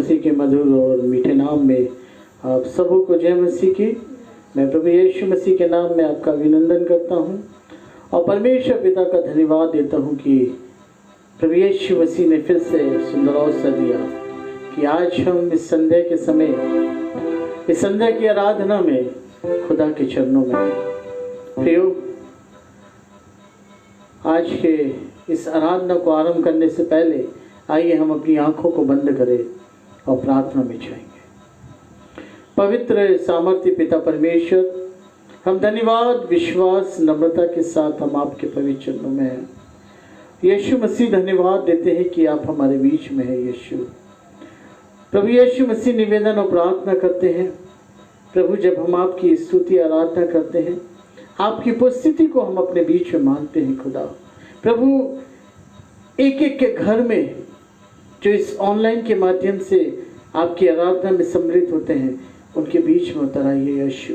मसीह के मधुर और मीठे नाम में आप सबों को जय मसीह की। मैं प्रभु यीशु मसीह के नाम में आपका अभिनंदन करता हूं और परमेश्वर पिता का धन्यवाद देता हूं कि प्रभु यीशु मसीह ने फिर से सुंदर अवसर दिया कि आज हम इस संध्या के समय, इस संध्या की आराधना में खुदा के चरणों में हैं। प्रियो, आज के इस आराधना को आरंभ करने से पहले आइए हम अपनी आंखों को बंद करें और प्रार्थना में जाएंगे। पवित्र सामर्थ्य पिता परमेश्वर, हम धन्यवाद, विश्वास, नम्रता के साथ हम आपके पवित्र चरणों में हैं। यीशु मसीह, धन्यवाद देते हैं कि आप हमारे बीच में हैं। यीशु प्रभु यीशु मसीह, निवेदन और प्रार्थना करते हैं प्रभु, जब हम आपकी स्तुति आराधना करते हैं, आपकी उपस्थिति को हम अपने बीच में मानते हैं। खुदा प्रभु, एक एक के घर में जो इस ऑनलाइन के माध्यम से आपकी आराधना में सम्मिलित होते हैं, उनके बीच में उतर आइए यीशु।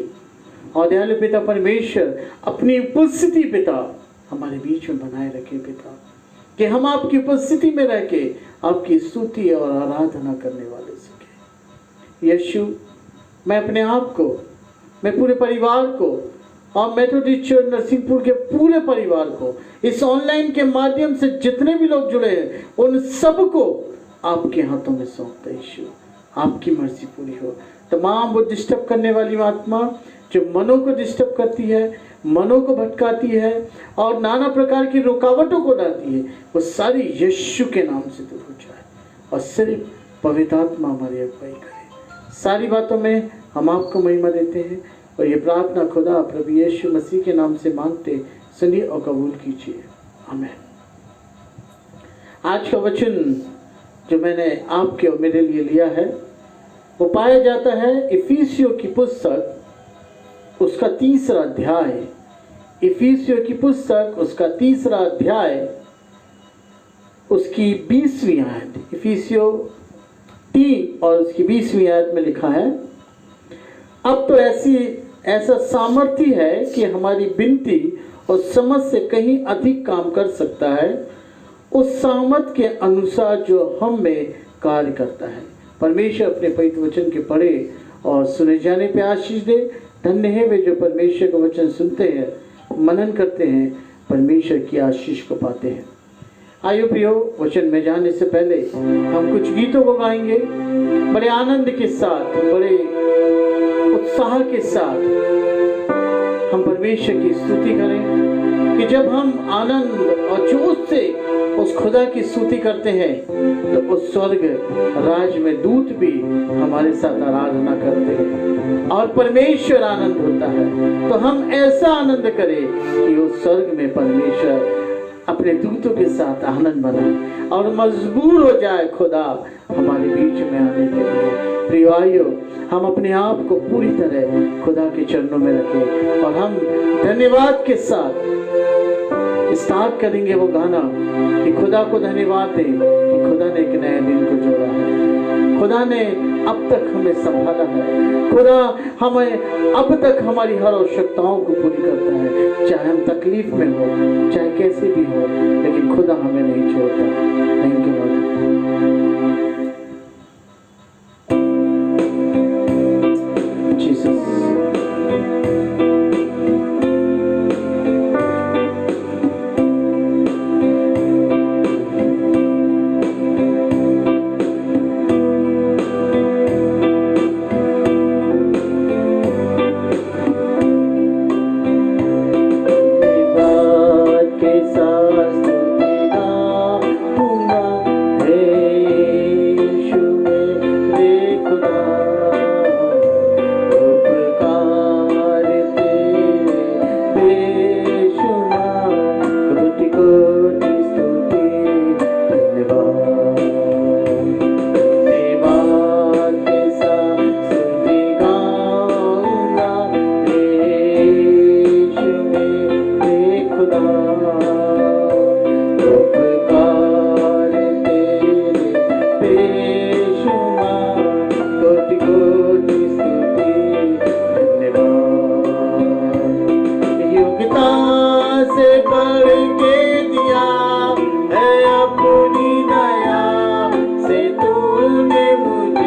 और दयालु पिता परमेश्वर, अपनी उपस्थिति पिता हमारे बीच में बनाए रखे पिता, कि हम आपकी उपस्थिति में रह के आपकी स्तुति और आराधना करने वाले सके। यीशु, मैं अपने आप को, मैं पूरे परिवार को और मेथोडिस्ट चर्च नरसिंहपुर के पूरे परिवार को, इस ऑनलाइन के माध्यम से जितने भी लोग जुड़े हैं, उन सबको आपके हाथों में सौंपते हैं। यीशु, आपकी मर्जी पूरी हो। तमाम वो डिस्टर्ब करने वाली आत्मा जो मनों को डिस्टर्ब करती है, मनों को भटकाती है और नाना प्रकार की रुकावटों को डालती है, वो सारी यीशु के नाम से दूर हो जाए और सिर्फ पवित्र आत्मा हमारी अगुवाई करे। सारी बातों में हम आपको महिमा देते हैं और ये प्रार्थना खुदा प्रभु यीशु मसीह के नाम से मांगते, सुनिए और कबूल कीजिए। आमीन। आज का वचन जो मैंने आपके और मेरे लिए लिया है, वो पाया जाता है इफिसियों की पुस्तक, उसका 3रा अध्याय। इफिसियों की पुस्तक, उसका 3रा अध्याय, उसकी 20वीं आयत। इफिसियों 3 और उसकी 20वीं आयत में लिखा है, अब तो ऐसा सामर्थ्य है कि हमारी विनती और समझ से कहीं अधिक काम कर सकता है, उस सामर्थ के अनुसार जो हम में कार्य करता है। परमेश्वर अपने पवित्र वचन के पढ़े और सुने जाने पे आशीष दे। धन्य है वे जो परमेश्वर का वचन सुनते हैं, मनन करते हैं, परमेश्वर की आशीष को पाते हैं। आइए प्रियो, वचन में जाने से पहले हम कुछ गीतों को गाएंगे, बड़े आनंद के साथ, बड़े उत्साह के साथ हम परमेश्वर की स्तुति करें। कि जब हम आनंद और जोश से उस खुदा की स्तुति करते हैं, तो उस स्वर्ग राज में दूत भी हमारे साथ आराधना करते हैं और परमेश्वर आनंद होता है। तो हम ऐसा आनंद करें कि उस स्वर्ग में परमेश्वर अपने दूतों के साथ आनंद बनाए और मजबूर हो जाए खुदा हमारे बीच में आने के लिए। प्रिय भाइयों, हम अपने आप को पूरी तरह खुदा के चरणों में रखें और हम धन्यवाद के साथ स्टार्ट करेंगे वो गाना कि खुदा को धन्यवाद दें कि खुदा ने एक नए दिन को जोड़ा है, खुदा ने अब तक हमें संभाला है, खुदा हमें अब तक हमारी हर आवश्यकताओं को पूरी करता है। चाहे हम तकलीफ में हो, चाहे कैसे भी हो, लेकिन खुदा हमें नहीं छोड़ता। Thank you Lord. अपनी दया से तूने मुझे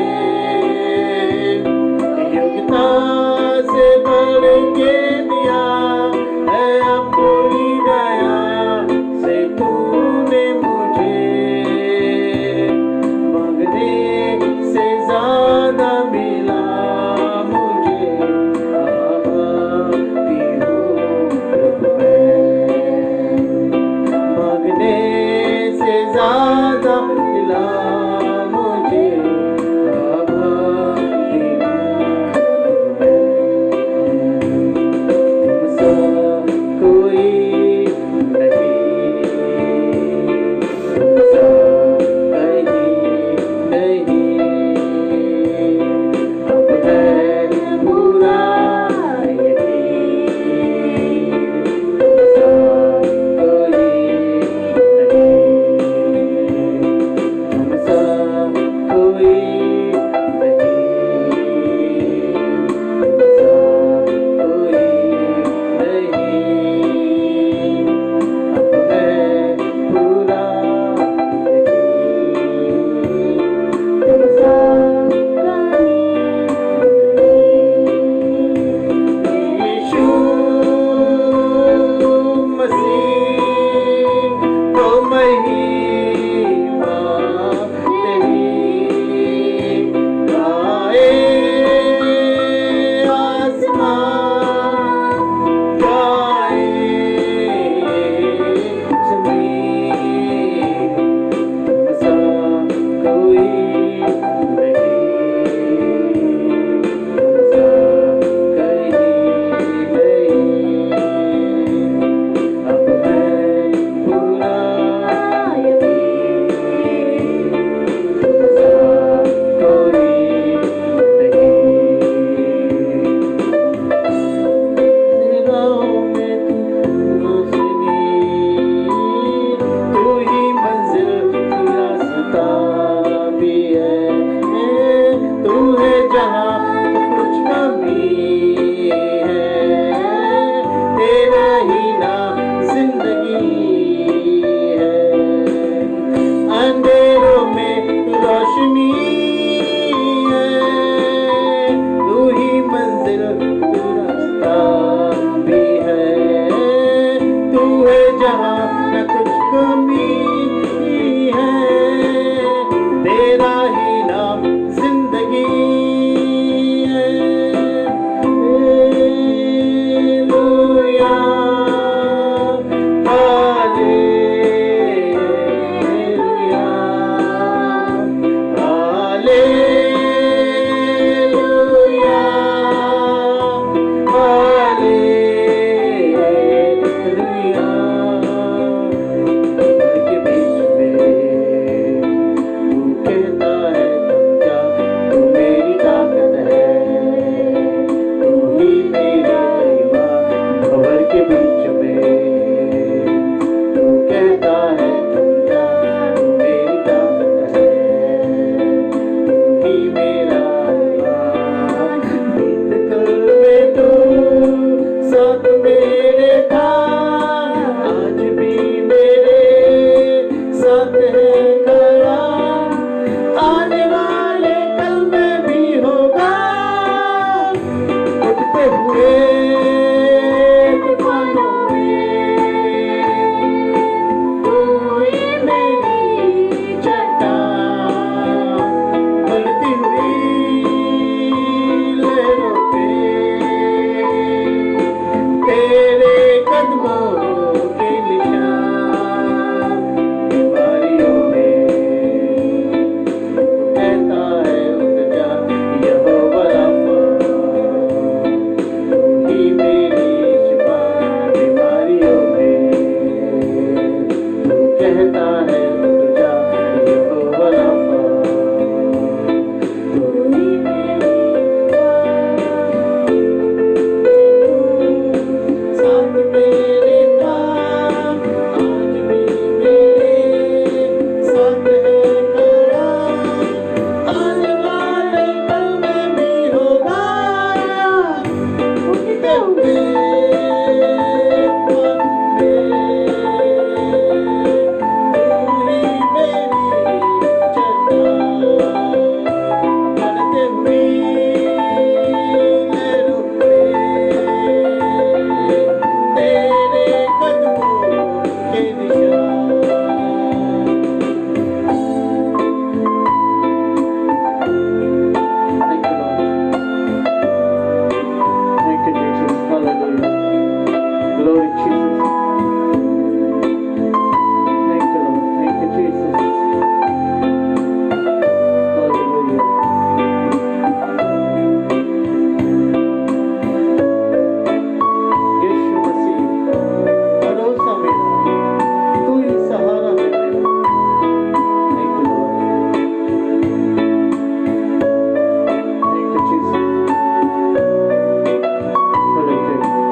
Thank you, Lord. Thank you, Jesus. Hallelujah. यीशु मसीह, भरोसा मेरा, तू ही सहारा है मेरा। Thank you, Lord. Thank you, Jesus. Hallelujah.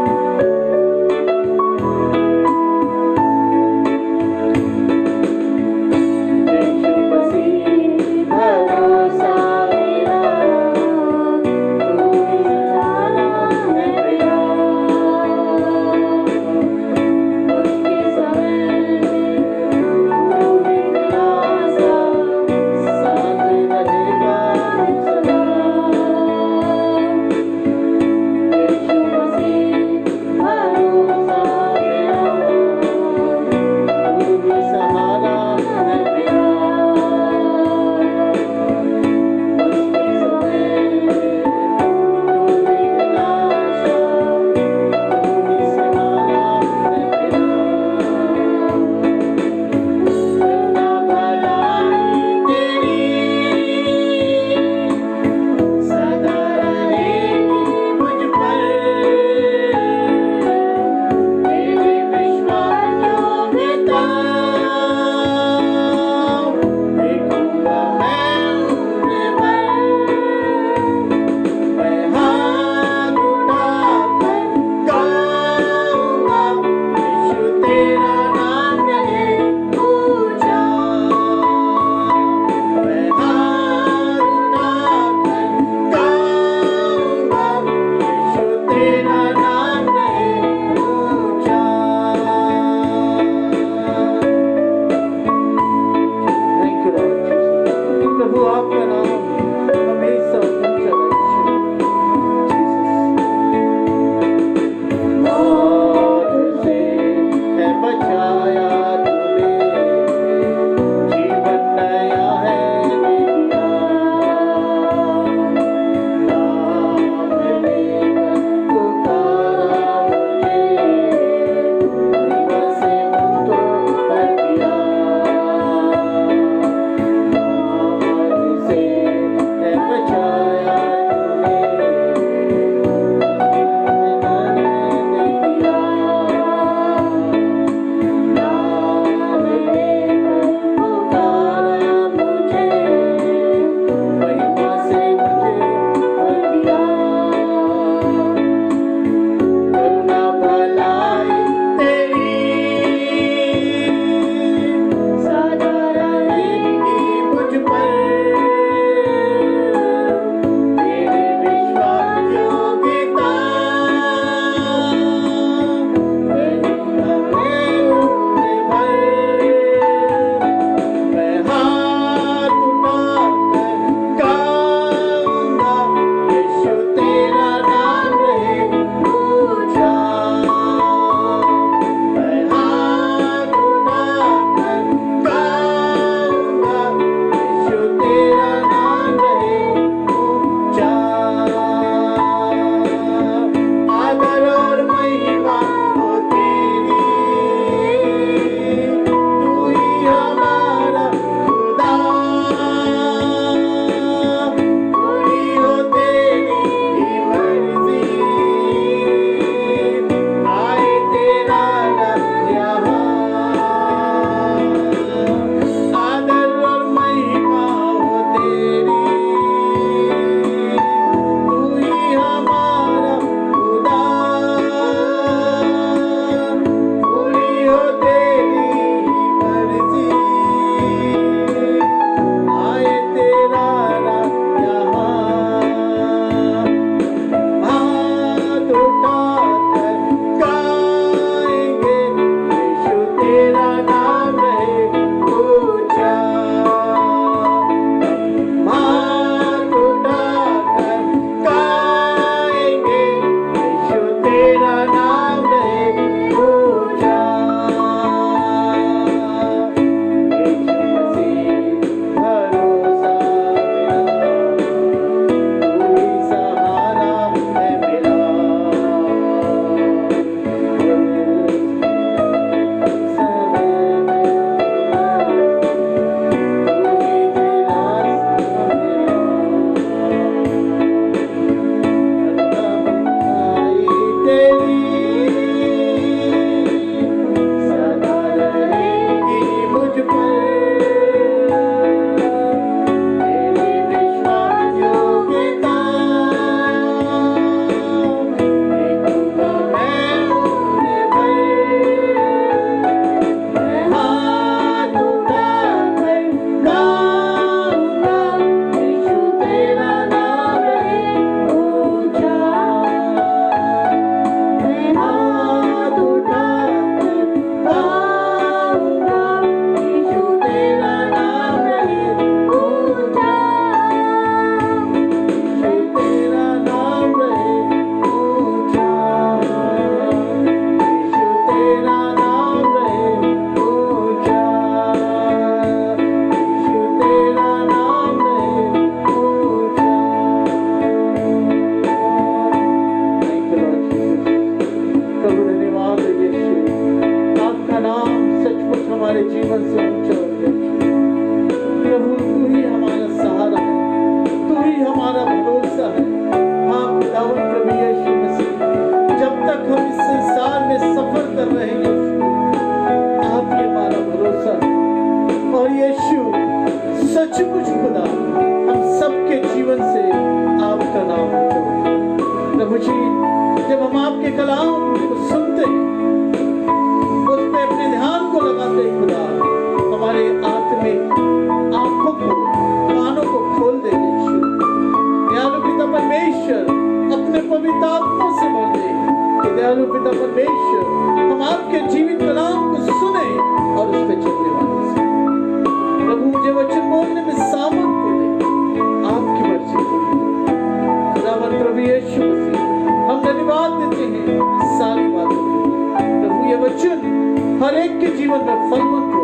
हर एक के जीवन में फलवंत हो,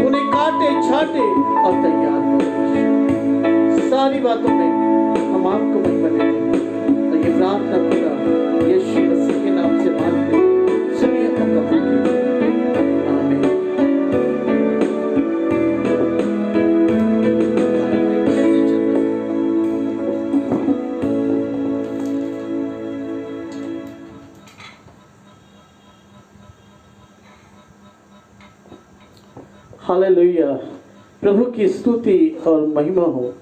उन्हें काटे छाटे और तैयार करो। सारी बातों में हम आपको महिमा देते हैं और ये प्रार्थना पूरा यीशु मसीह के नाम से मांगते हैं। सुनिए और कबूल कीजिए। आमीन। हालेलुया। प्रभु की स्तुति और महिमा हो।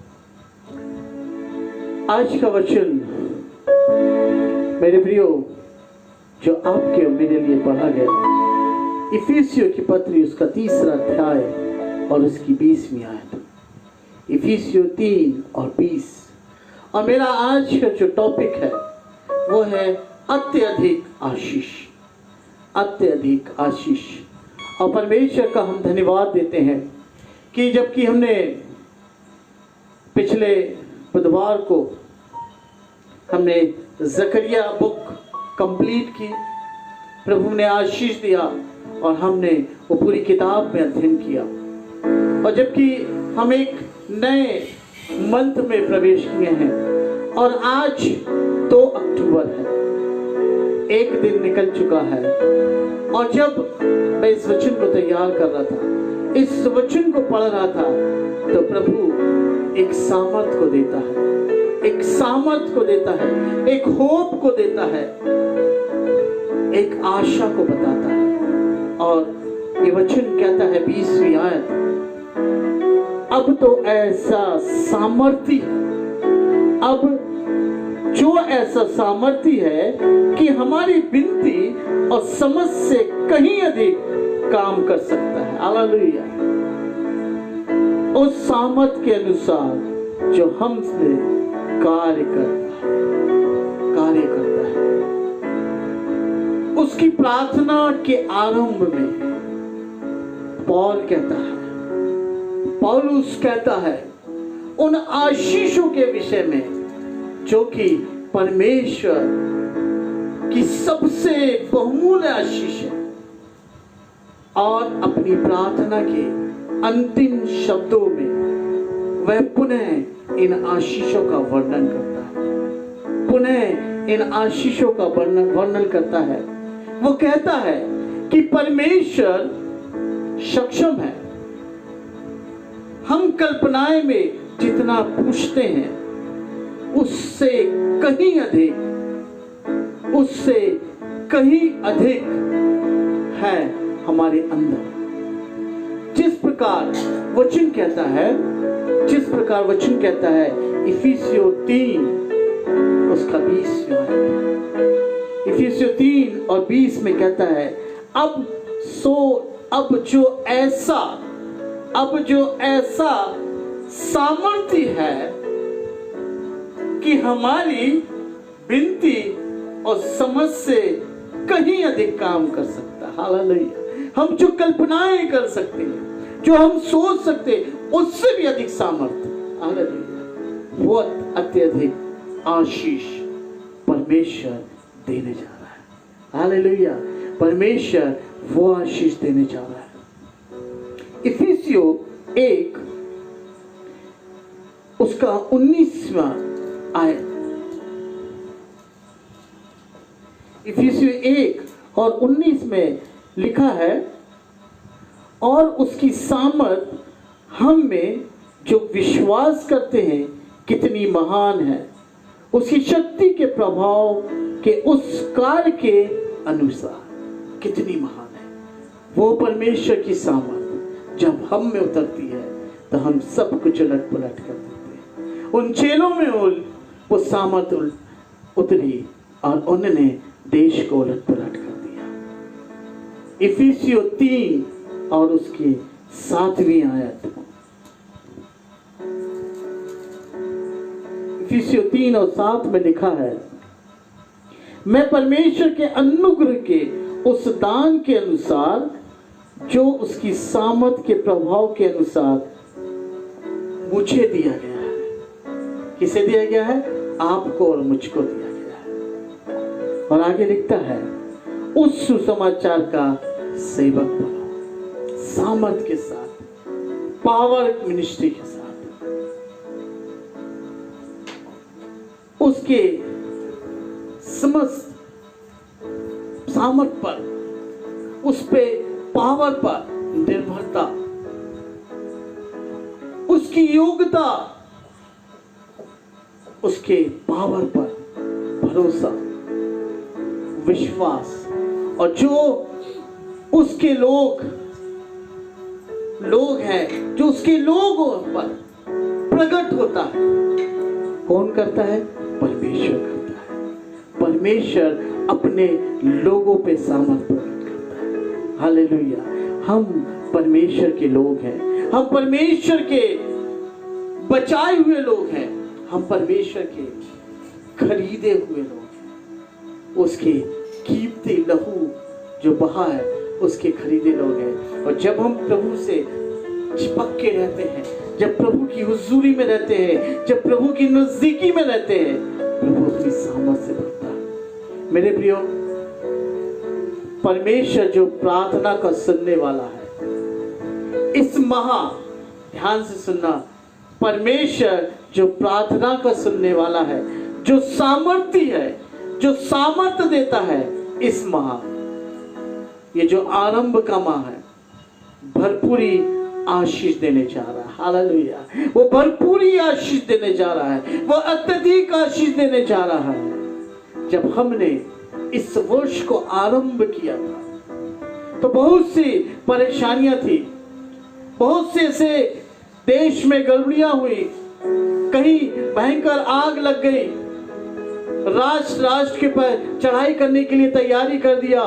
आज का वचन मेरे प्रियो जो आपके मेरे लिए पढ़ा गया, इफिसियों की पत्री उसका 3 अध्याय और उसकी 20वीं आयत। इफिसियों 3 और 20। और मेरा आज का जो टॉपिक है वो है अत्यधिक आशीष। अत्यधिक आशीष। और परमेश्वर का हम धन्यवाद देते हैं कि जबकि हमने पिछले बुधवार को हमने जकरिया बुक कंप्लीट की, प्रभु ने आशीष दिया और हमने वो पूरी किताब में अध्ययन किया। और जबकि हम एक नए मंथ में प्रवेश किए हैं और आज 2 अक्टूबर है, एक दिन निकल चुका है। और जब मैं इस वचन को तैयार कर रहा था, इस वचन को पढ़ रहा था, तो प्रभु एक सामर्थ को देता है, एक सामर्थ को देता है, एक होप को देता है, एक आशा को बताता है। और ये वचन कहता है 20वीं आयत, अब तो ऐसा सामर्थी है, अब जो ऐसा सामर्थी है कि हमारी विनती और समझ से कहीं अधिक काम कर सकता है। हालेलुया। उस सामर्थ के अनुसार जो हमसे कार्य करता है। उसकी प्रार्थना के आरंभ में पौलुस कहता है उन आशीषों के विषय में जो कि परमेश्वर की सबसे बहुमूल्य आशीष है। और अपनी प्रार्थना के अंतिम शब्दों में वह पुनः इन आशीषों का वर्णन करता है। पुनः इन आशीषों का वर्णन करता है। वो कहता है कि परमेश्वर सक्षम है। हम कल्पनाएं में जितना पूछते हैं उससे कहीं अधिक है हमारे अंदर। जिस प्रकार वचन कहता है इफिसियों 3 उसका 20वां आयत। इफिसियों 3 और 20 में कहता है अब जो ऐसा सामर्थ्य है कि हमारी विनती और समझ से कहीं अधिक काम कर सकता है। हालेलुया। हम जो कल्पनाएं कर सकते हैं, जो हम सोच सकते हैं, उससे भी अधिक सामर्थ्य। हालेलुया। वो अत्यधिक आशीष परमेश्वर देने जा रहा है। हालेलुया। परमेश्वर वो आशीष देने जा रहा है। इफिसियों 1 उसका 19वां आयत। इफिसियों 1 और 19 में लिखा है, और उसकी सामर्थ हम में जो विश्वास करते हैं कितनी महान है, उसकी शक्ति के प्रभाव के उस कार्य के अनुसार कितनी महान है। वो परमेश्वर की सामर्थ जब हम में उतरती है तो हम सब कुछ उलट पुलट कर देते हैं। उन चेलों में वो सामर्थ उतरी और उन्होंने देश को उलट पुलट कर दिया। इफिसियों 3 और उसकी 7वीं आयत। इफिसियों 3 और 7 में लिखा है, मैं परमेश्वर के अनुग्रह के उस दान के अनुसार जो उसकी सामर्थ के प्रभाव के अनुसार मुझे दिया गया है। किसे दिया गया है? आपको और मुझको दिया गया है। और आगे लिखता है, उस सुसमाचार का सेवक बनो, सामर्थ के साथ, पावर मिनिस्ट्री के साथ, उसके समस्त सामर्थ पर, उस पे पावर पर निर्भरता, उसकी योग्यता, उसके पावर पर भरोसा, विश्वास, और जो उसके लोग हैं, जो उसके लोगों पर प्रकट होता है, कौन करता है? परमेश्वर करता है। परमेश्वर अपने लोगों पे सामर्थ प्रकट करता है। हालेलुया। हम परमेश्वर के लोग हैं, हम परमेश्वर के बचाए हुए लोग हैं, हम परमेश्वर के खरीदे हुए लोग हैं, उसके कीमती लहू जो बहा है उसके खरीदे लोग हैं। और जब हम प्रभु से चिपक के रहते हैं, जब प्रभु की हुजूरी में रहते हैं, जब प्रभु की नजदीकी में रहते हैं, प्रभु अपनी सामर्थ से भरता है। मेरे प्रियो, परमेश्वर जो प्रार्थना का सुनने वाला है, इस ध्यान से सुनना, परमेश्वर जो प्रार्थना का सुनने वाला है, जो सामर्थी है, जो सामर्थ्य देता है, इस ये जो आरंभ का माह है, भरपूरी आशीष देने जा रहा है। हालेलुया। वो भरपूरी आशीष देने जा रहा है, वो अत्यधिक आशीष देने जा रहा है। जब हमने इस वर्ष को आरंभ किया था तो बहुत सी परेशानियां थी, बहुत से ऐसे देश में गड़बड़ियां हुई, कहीं भयंकर आग लग गई, राष्ट्र के पर चढ़ाई करने के लिए तैयारी कर दिया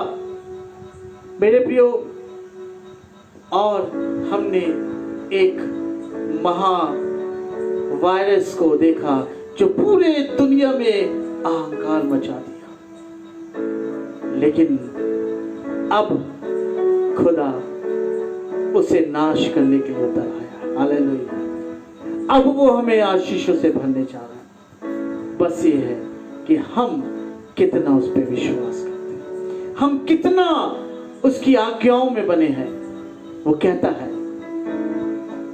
मेरे प्रियो। और हमने एक वायरस को देखा जो पूरे दुनिया में अहंकार मचा दिया, लेकिन अब खुदा उसे नाश करने के लिए उतर आया। हालेलुया। अब वो हमें आशीषों से भरने जा रहा है। बस ये है कि हम कितना उस पर विश्वास करते हैं, हम कितना उसकी आज्ञाओं में बने हैं। वो कहता है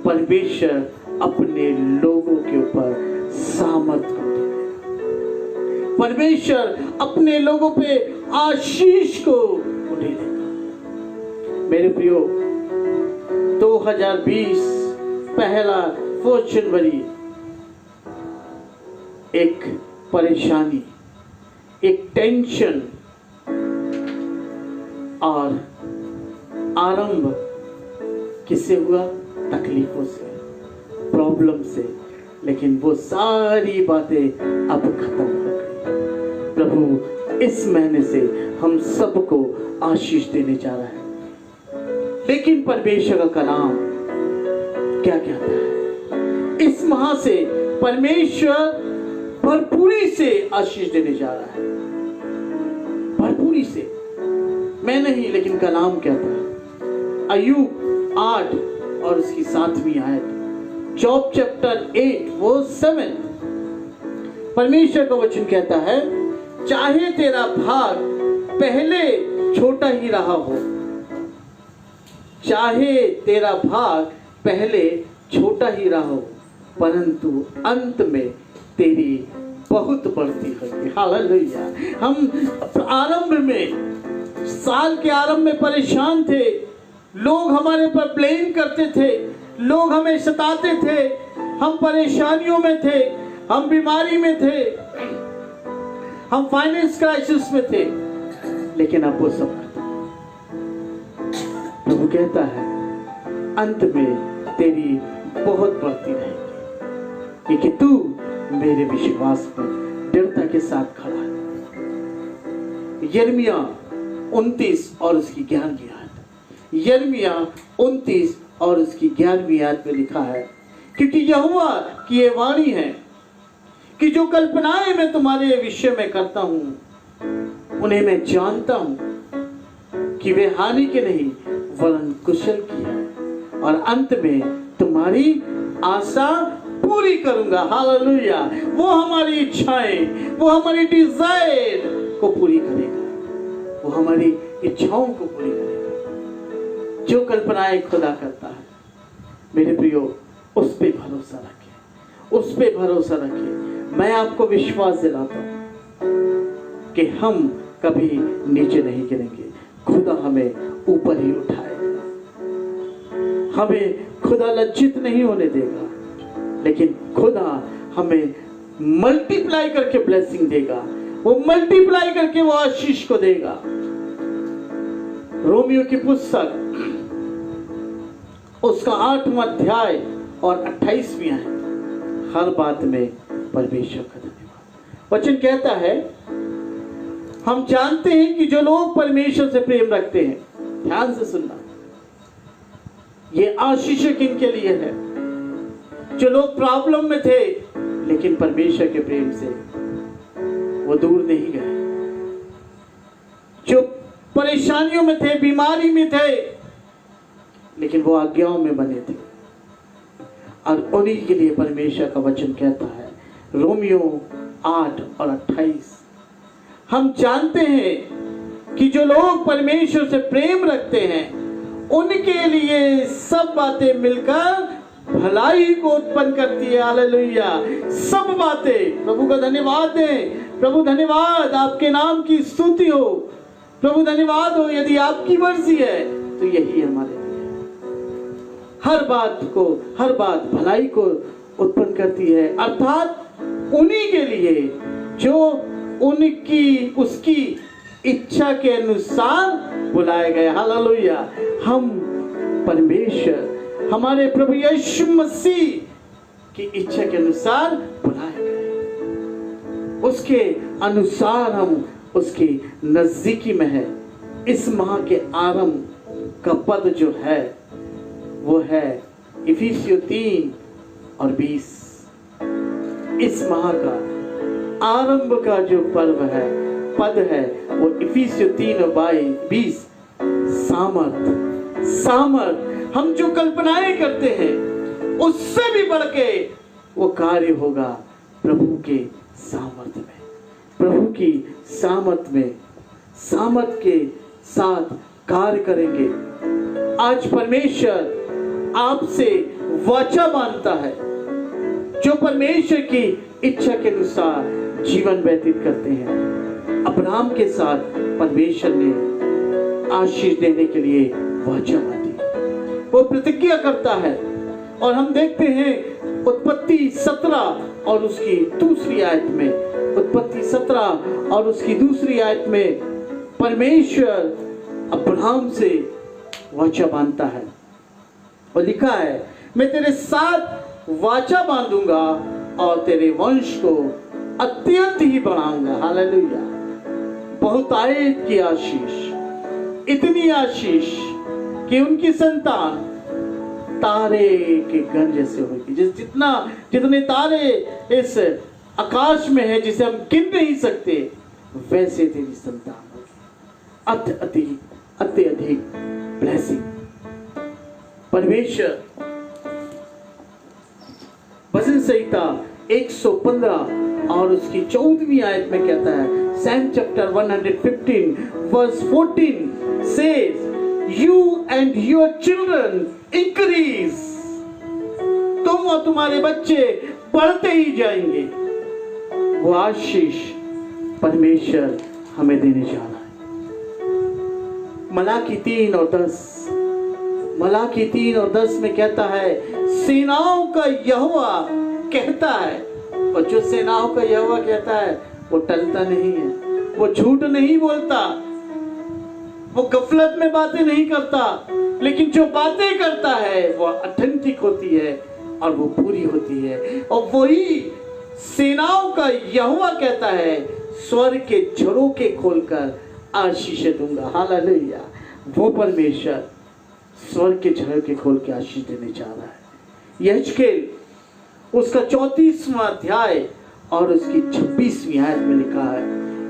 परमेश्वर अपने लोगों के ऊपर सामर्थ को देगा, परमेश्वर अपने लोगों पे आशीष को दे देगा। मेरे प्रियो, 2020 पहला 4 जनवरी एक परेशानी, एक टेंशन और आरंभ किससे हुआ? तकलीफों से, प्रॉब्लम से, लेकिन वो सारी बातें अब खत्म हो गई। प्रभु इस महीने से हम सबको आशीष देने जा रहा है। लेकिन परमेश्वर का कलाम क्या कहता है? इस माह से परमेश्वर भरपूरी से आशीष देने जा रहा है, भरपूरी से। मैं नहीं, लेकिन कलाम कहता है। अय्यूब 8 और उसकी 7वीं आयत, जॉब चैप्टर 8 वर्स 7, परमेश्वर का वचन कहता है, चाहे तेरा भाग पहले छोटा ही रहा हो, चाहे तेरा भाग पहले छोटा ही रहा हो, परंतु अंत में तेरी बहुत बढ़ती होगी। हालेलुया। हम आरंभ में, साल के आरंभ में परेशान थे, लोग हमारे पर ब्लेम करते थे, लोग हमें सताते थे, हम परेशानियों में थे, हम बीमारी में थे, हम फाइनेंस क्राइसिस में थे, लेकिन अब वो सब प्रभु कहता है अंत में तेरी बहुत बढ़ती रहेगी, क्योंकि तू मेरे विश्वास में दृढ़ता के साथ खड़ा है। यिर्मयाह 29 और उसकी 11वीं आयत, यिर्मयाह 29 और उसकी 11वीं आयत में लिखा है, क्योंकि यहोवा की ये वाणी है कि जो कल्पनाएं मैं तुम्हारे विषय में करता हूं, उन्हें मैं जानता हूं कि वे हानि के नहीं वरन कुशल की है, और अंत में तुम्हारी आशा पूरी करूंगा। हालेलुया। वो हमारी इच्छाएं, वो हमारी डिजायर को पूरी करेगा, वो हमारी इच्छाओं को पूरी करेगा। जो कल्पनाएं खुदा करता है, मेरे प्रियो, उस पे भरोसा रखें, उस पे भरोसा रखें। मैं आपको विश्वास दिलाता हूं कि हम कभी नीचे नहीं गिरेंगे। खुदा हमें ऊपर ही उठाएगा, हमें खुदा लज्जित नहीं होने देगा, लेकिन खुदा हमें मल्टीप्लाई करके ब्लेसिंग देगा, वो मल्टीप्लाई करके वो आशीष को देगा। रोमियो की पुस्तक उसका 8वां अध्याय और 28वीं है, हर बात में परमेश्वर का धन्यवाद। वचन कहता है, हम जानते हैं कि जो लोग परमेश्वर से प्रेम रखते हैं, ध्यान से सुनना, ये आशीष किनके लिए है? जो लोग प्रॉब्लम में थे लेकिन परमेश्वर के प्रेम से वो दूर नहीं गए, जो परेशानियों में थे, बीमारी में थे, लेकिन वो आज्ञाओं में बने थे, और उन्हीं के लिए परमेश्वर का वचन कहता है, रोमियो 8 और 28, हम जानते हैं कि जो लोग परमेश्वर से प्रेम रखते हैं उनके लिए सब बातें मिलकर भलाई को उत्पन्न करती है। हालेलुया, सब बातें। प्रभु का धन्यवाद दें। प्रभु धन्यवाद, आपके नाम की स्तुति हो। प्रभु धन्यवाद हो। यदि आपकी मर्जी है तो यही हमारे लिए हर बात भलाई को उत्पन्न करती है, अर्थात उन्हीं के लिए जो उसकी इच्छा के अनुसार बुलाए गए। हालेलुया, हम परमेश्वर, हमारे प्रभु यीशु मसीह की इच्छा के अनुसार बुलाए गए, उसके अनुसार हम उसकी नजदीकी में है। इस माह के आरंभ का पद जो है वो है इफिसियों 3 और 20। इस माह का आरंभ का जो पर्व है, पद है, वो इफिसियों 3 और 20। सामर्थ, हम जो कल्पनाएं करते हैं उससे भी बढ़ के वो कार्य होगा प्रभु के सामर्थ में, प्रभु की सामर्थ के साथ कार्य करेंगे। आज परमेश्वर आपसे वाचा बांधता है, जो परमेश्वर की इच्छा के अनुसार जीवन व्यतीत करते हैं। अब्राहम के साथ परमेश्वर ने आशीष देने के लिए वाचा बांधी, वो प्रतिज्ञा करता है। और हम देखते हैं उत्पत्ति 17 और उसकी दूसरी आयत में, उत्पत्ति 17 और उसकी दूसरी आयत में परमेश्वर अब्राहम से वाचा बांधता है और लिखा है, मैं तेरे साथ वाचा बांधूंगा और तेरे वंश को अत्यंत ही बढ़ाऊंगा। हालेलुया, बहुतायत की आशीष, इतनी आशीष कि उनकी संतान तारे के गण जैसे होगी। जितने तारे इस आकाश में है जिसे हम गिन नहीं सकते, वैसे तेरी संतान होगी। अत्यधिक ब्लेसिंग। परमेश्वर भजन संहिता 115 और उसकी 14वीं आयत में कहता है, Psalm chapter 115 verse 14 says, you and your children increase, तुम और तुम्हारे बच्चे बढ़ते ही जाएंगे। वो आशीष परमेश्वर हमें देने जा रहा है। मलाकी 3 और 10 में कहता है, सेनाओं का यहोवा कहता है, और जो सेनाओं का यहोवा कहता है वो टलता नहीं है, वो झूठ नहीं बोलता, वो गफलत में बातें नहीं करता, लेकिन जो बातें करता है वो ऑथेंटिक होती है और वो पूरी होती है। और वही सेनाओं का यहोवा कहता है, स्वर्ग के झरोखे खोलकर आशीष दूंगा। हालेलुया, वो परमेश्वर स्वर्ग के झरोखे खोल के आशीष देने जा रहा है। यहेजकेल उसका 34वां अध्याय और उसकी 26वीं आयत में लिखा है,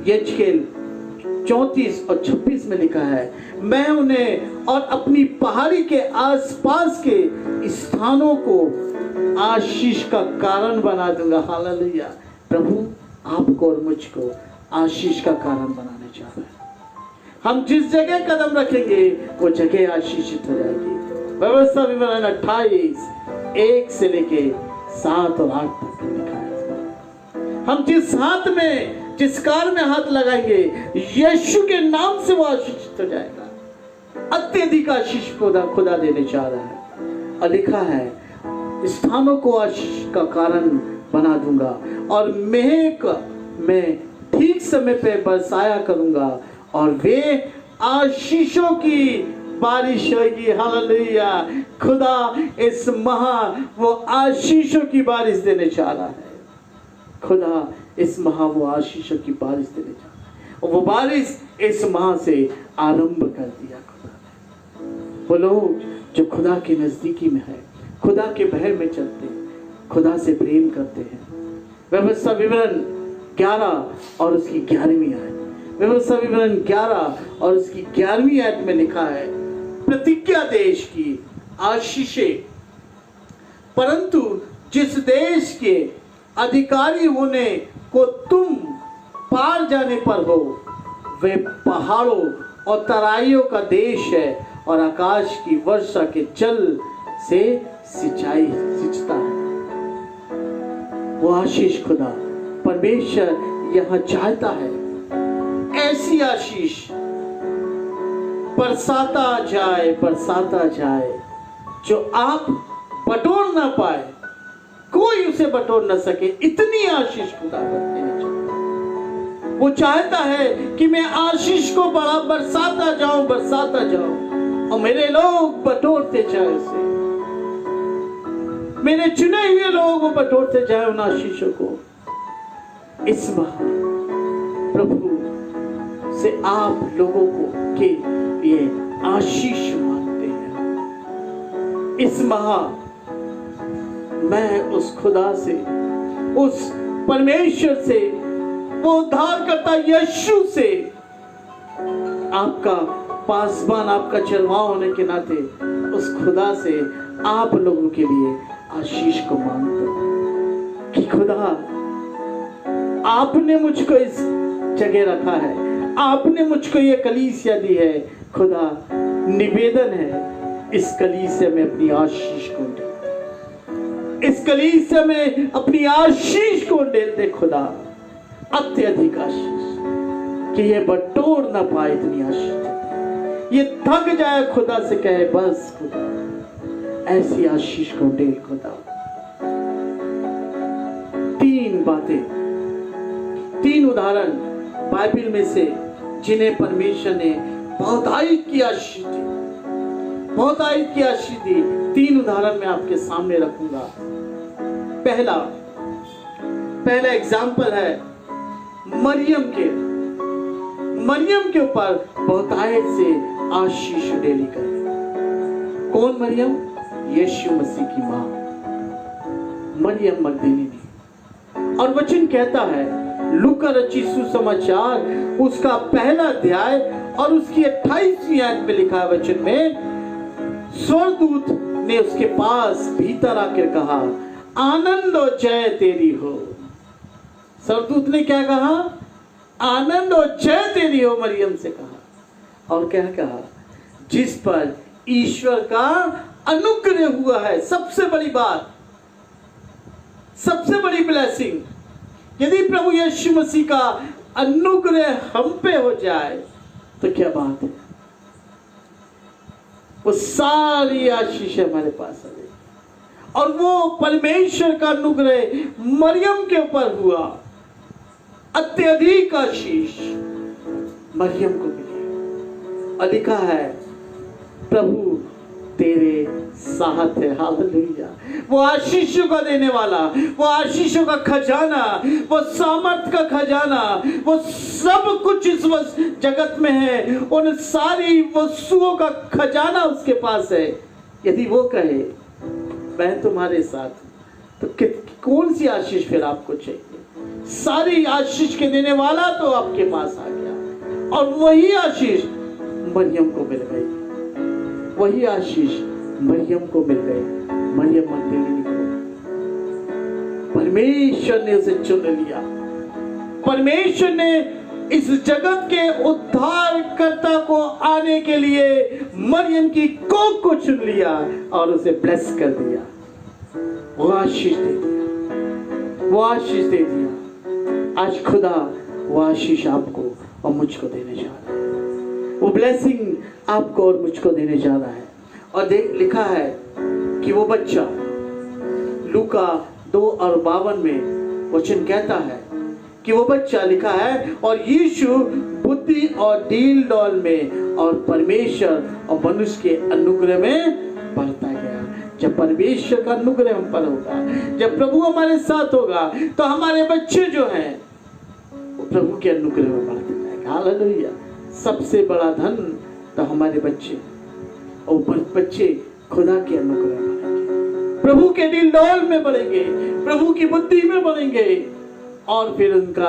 यहेजकेल 34 और 26 में लिखा है, मैं उन्हें और अपनी पहाड़ी के आसपास के स्थानों को आशीष का कारण बना दूंगा। हालेलुया, प्रभु आपको और मुझको आशीष का कारण बनाने जा रहा है। हम जिस जगह कदम रखेंगे वो जगह आशीषित हो जाएगी। व्यवस्था विवरण 28 1 से लेके 7 और 8 तक लिखा है। हम जिस हाथ में जिस कार में हाथ लगाएंगे यीशु के नाम से वो आशीषित हो जाएगा। अत्यधिक आशीष खुदा देने चाह रहा है। और लिखा है स्थानों को आशीष का कारण बना दूंगा और मेघ में ठीक समय पे बरसाया करूंगा और वे आशीषों की बारिश होगी। हालेलुया। खुदा इस वो आशीषों की बारिश देने चाह रहा है। खुदा इस वो आशीषों की बारिश देने चाह रहा है और वो बारिश इस से आरंभ कर दिया खुदा ने। वो लोग जो खुदा के नजदीकी में है, खुदा के बहर में चलते हैं, खुदा से प्रेम करते हैं। व्यवस्था विवरण 11 और उसकी 11वीं आयत। व्यवस्था विवरण 11 और उसकी 11वीं आयत में लिखा है प्रतिज्ञा देश की आशीषें, परंतु जिस देश के अधिकारी होने को तुम पार जाने पर हो वे पहाड़ों और तराइयों का देश है और आकाश की वर्षा के जल से सिंचता है। वो आशीष खुदा परमेश्वर यहाँ चाहता है। ऐसी आशीष बरसाता जाए जो आप बटोर ना पाए, कोई उसे बटोर ना सके। इतनी आशीष खुदा देना चाहता है। वो चाहता है कि मैं आशीष को बड़ा बरसाता जाऊं और मेरे लोग बटोरते जाए उसे। मेरे चुने हुए लोग वो बटोरते जाए उन आशीषों को। इस प्रभु से आप लोगों को के लिए आशीष मांगते हैं। इस मैं उस खुदा से, उस परमेश्वर से, वो उद्धारकर्ता यीशु से आपका पासबान, आपका चरवाहा होने के नाते उस खुदा से आप लोगों के लिए आशीष को मांगता हूं कि खुदा आपने मुझको इस जगह रखा है, आपने मुझको ये कलीसिया दी है। खुदा निवेदन है इस कलीसिया में अपनी आशीष को दे, इस कलीसिया में अपनी आशीष को दे खुदा। अत्यधिक आशीष कि ये बटोर ना पाए इतनी आशीष, ये थक जाए खुदा से कहे बस खुदा ऐसी आशीष को दे खुदा। 3 बातें, 3 उदाहरण बाइबल में से जिन्हें परमेश्वर ने बहुतायत की आशीष दी, बहुतायत की आशीष दी। 3 उदाहरण मैं आपके सामने रखूंगा। पहला एग्जाम्पल है मरियम के ऊपर बहुतायत से आशीष डेली कर। कौन मरियम? यीशु मसीह की मां मरियम मगदलीनी। और वचन कहता है लूका रचित सुसमाचार उसका पहला अध्याय और उसकी 28वीं आयत में लिखा है वचन में, स्वर्गदूत ने उसके पास भीतर आकर कहा आनंद और जय तेरी हो। स्वर्गदूत ने क्या कहा? आनंद और जय तेरी हो मरियम से कहा। और क्या कहा? जिस पर ईश्वर का अनुग्रह हुआ है। सबसे बड़ी बात, सबसे बड़ी ब्लेसिंग। यदि प्रभु यीशु मसीह का अनुग्रह हम पे हो जाए तो क्या बात है, वो सारी आशीष हमारे पास आ गई। और वो परमेश्वर का अनुग्रह मरियम के ऊपर हुआ। अत्यधिक आशीष मरियम को मिली और लिखा है प्रभु तेरे साथ है। हालेलुया। वो आशीषों का देने वाला, वो आशीषों का खजाना, वो सामर्थ का खजाना, वो सब कुछ इस जगत में है। उन सारी वस्तुओं का खजाना उसके पास है। यदि वो कहे मैं तुम्हारे साथ, तो कौन सी आशीष फिर आपको चाहिए? सारी आशीष के देने वाला तो आपके पास आ गया। और वही आशीष मरियम को मिल गई, वही आशीष मरियम को मिल गई, मरियम मगदलीनी को। परमेश्वर ने उसे चुन लिया, परमेश्वर ने इस जगत के उद्धारकर्ता को आने के लिए मरियम की कोख को चुन लिया और उसे ब्लेस कर दिया, वो आशीष दे दिया, वो आशीष दे दिया। आज खुदा वो आशीष आपको और मुझको देने जा रहा है, वो ब्लेसिंग आपको और मुझको देने जा रहा है। और देख लिखा है कि वो बच्चा लूका 2:52 में वचन कहता है कि वो बच्चा लिखा है और यीशु बुद्धि और डील डॉल में और परमेश्वर और मनुष्य के अनुग्रह में बढ़ता गया। जब परमेश्वर का अनुग्रह हम पर होगा, जब प्रभु हमारे साथ होगा, तो हमारे बच्चे जो हैं वो प्रभु के अनुग्रह में बढ़ते जाएंगे। हालेलुया। सबसे बड़ा धन तो हमारे बच्चे, और बच्चे खुदा के अनुग्रह में बढ़ेंगे, प्रभु के डील डॉल में बढ़ेंगे, प्रभु की बुद्धि में बढ़ेंगे। और फिर उनका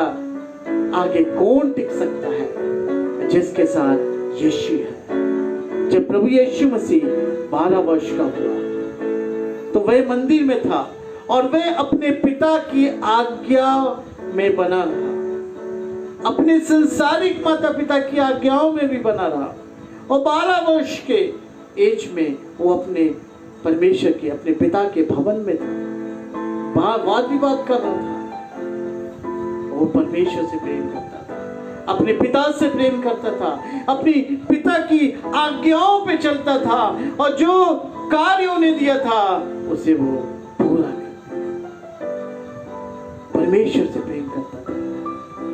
आगे कौन टिक सकता है जिसके साथ यीशु है। जब प्रभु यीशु मसीह 12 वर्ष का हुआ तो वह मंदिर में था और वह अपने पिता की आज्ञा में बना रहा, अपने संसारिक माता पिता की आज्ञाओं में भी बना रहा। और 12 वर्ष के एज में वो अपने परमेश्वर के, अपने पिता के भवन में था, वाद विवाद कर रहा था। वो परमेश्वर से प्रेम करता था, अपने पिता से प्रेम करता था, अपनी पिता की आज्ञाओं पे चलता था और जो कार्य उन्हें दिया था उसे वो पूरा करता। परमेश्वर से प्रेम करता था,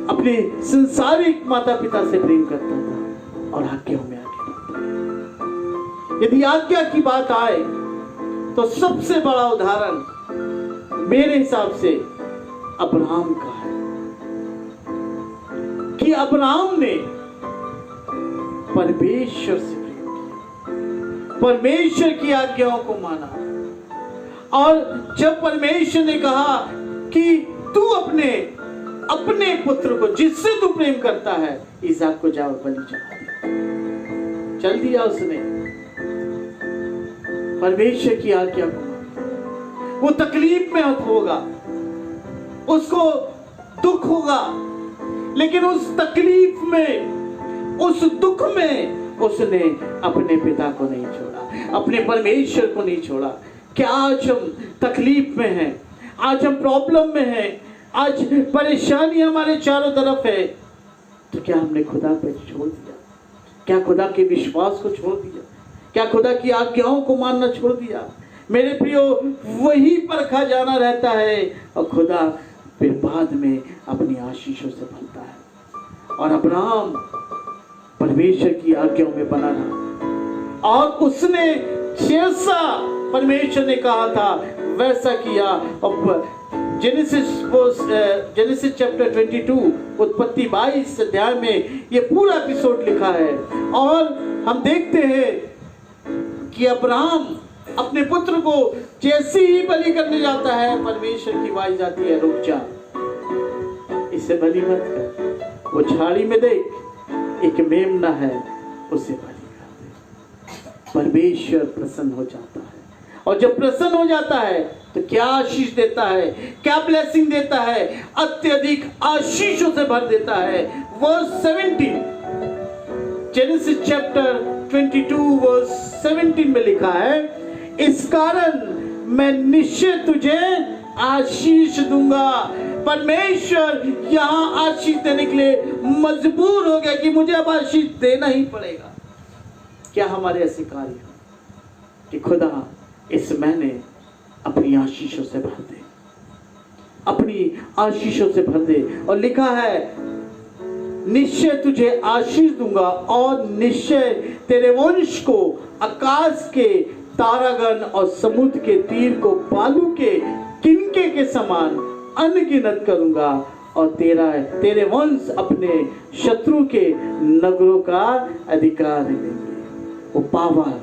अपने संसारिक माता पिता से प्रेम करता था और आज्ञाओं में आगे बढ़ता। यदि आज्ञा की बात आए तो सबसे बड़ा उदाहरण मेरे हिसाब से अब्राहम का है कि अब्राहम ने परमेश्वर से प्रेम किया, परमेश्वर की आज्ञाओं को माना। और जब परमेश्वर ने कहा कि तू अपने पुत्र को जिससे तू प्रेम करता है इसहाक को जाओ बलि चढ़ा दे, चल दिया उसने परमेश्वर की आज्ञा को। वो तकलीफ में होगा, उसको दुख होगा, लेकिन उस तकलीफ में, उस दुख में उसने अपने पिता को नहीं छोड़ा, अपने परमेश्वर को नहीं छोड़ा। क्या आज हम तकलीफ में हैं, आज हम प्रॉब्लम में हैं, आज परेशानी हमारे चारों तरफ है, तो क्या हमने खुदा पे छोड़ दिया? क्या खुदा के विश्वास को छोड़ दिया? क्या खुदा की आज्ञाओं को मानना छोड़ दिया? मेरे प्रियो, वही परखा जाना रहता है और खुदा फिर बाद में अपनी आशीषों से भरता है। और अब्राहम परमेश्वर की आज्ञाओं में बना रहा और उसने जैसा परमेश्वर ने कहा था वैसा किया। और जेनेसिस चैप्टर 22 उत्पत्ति 22 अध्याय में ये पूरा एपिसोड लिखा है और हम देखते हैं कि अब्राहम अपने पुत्र को जैसे ही बलि करने जाता है, परमेश्वर की आवाज आती है, रुक जा, इसे बलि मत कर, वो झाड़ी में देख एक मेमना है, उसे बलि कर दे। परमेश्वर प्रसन्न हो जाता है और जब प्रसन्न हो जाता है तो क्या आशीष देता है, क्या ब्लेसिंग देता है, अत्यधिक आशीषों से भर देता है। वर्स 17 जेनेसिस चैप्टर 22 वर्स 17 में लिखा है, इस कारण मैं निश्चय तुझे आशीष दूंगा। परमेश्वर यहां आशीष देने के लिए मजबूर हो गया कि मुझे अब आशीष देना ही पड़ेगा। क्या हमारे ऐसे कार्य हो कि खुदा इस महीने अपनी आशीषों से भर दे, अपनी आशीषों से भर दे। और लिखा है, निश्चय तुझे आशीष दूंगा और निश्चय तेरे वंश को आकाश के तारागण और समुद्र के तीर को बालू के किनके के समान अनगिनत करूंगा और तेरे वंश अपने शत्रु के नगरों का अधिकार लेंगे। वो पावर,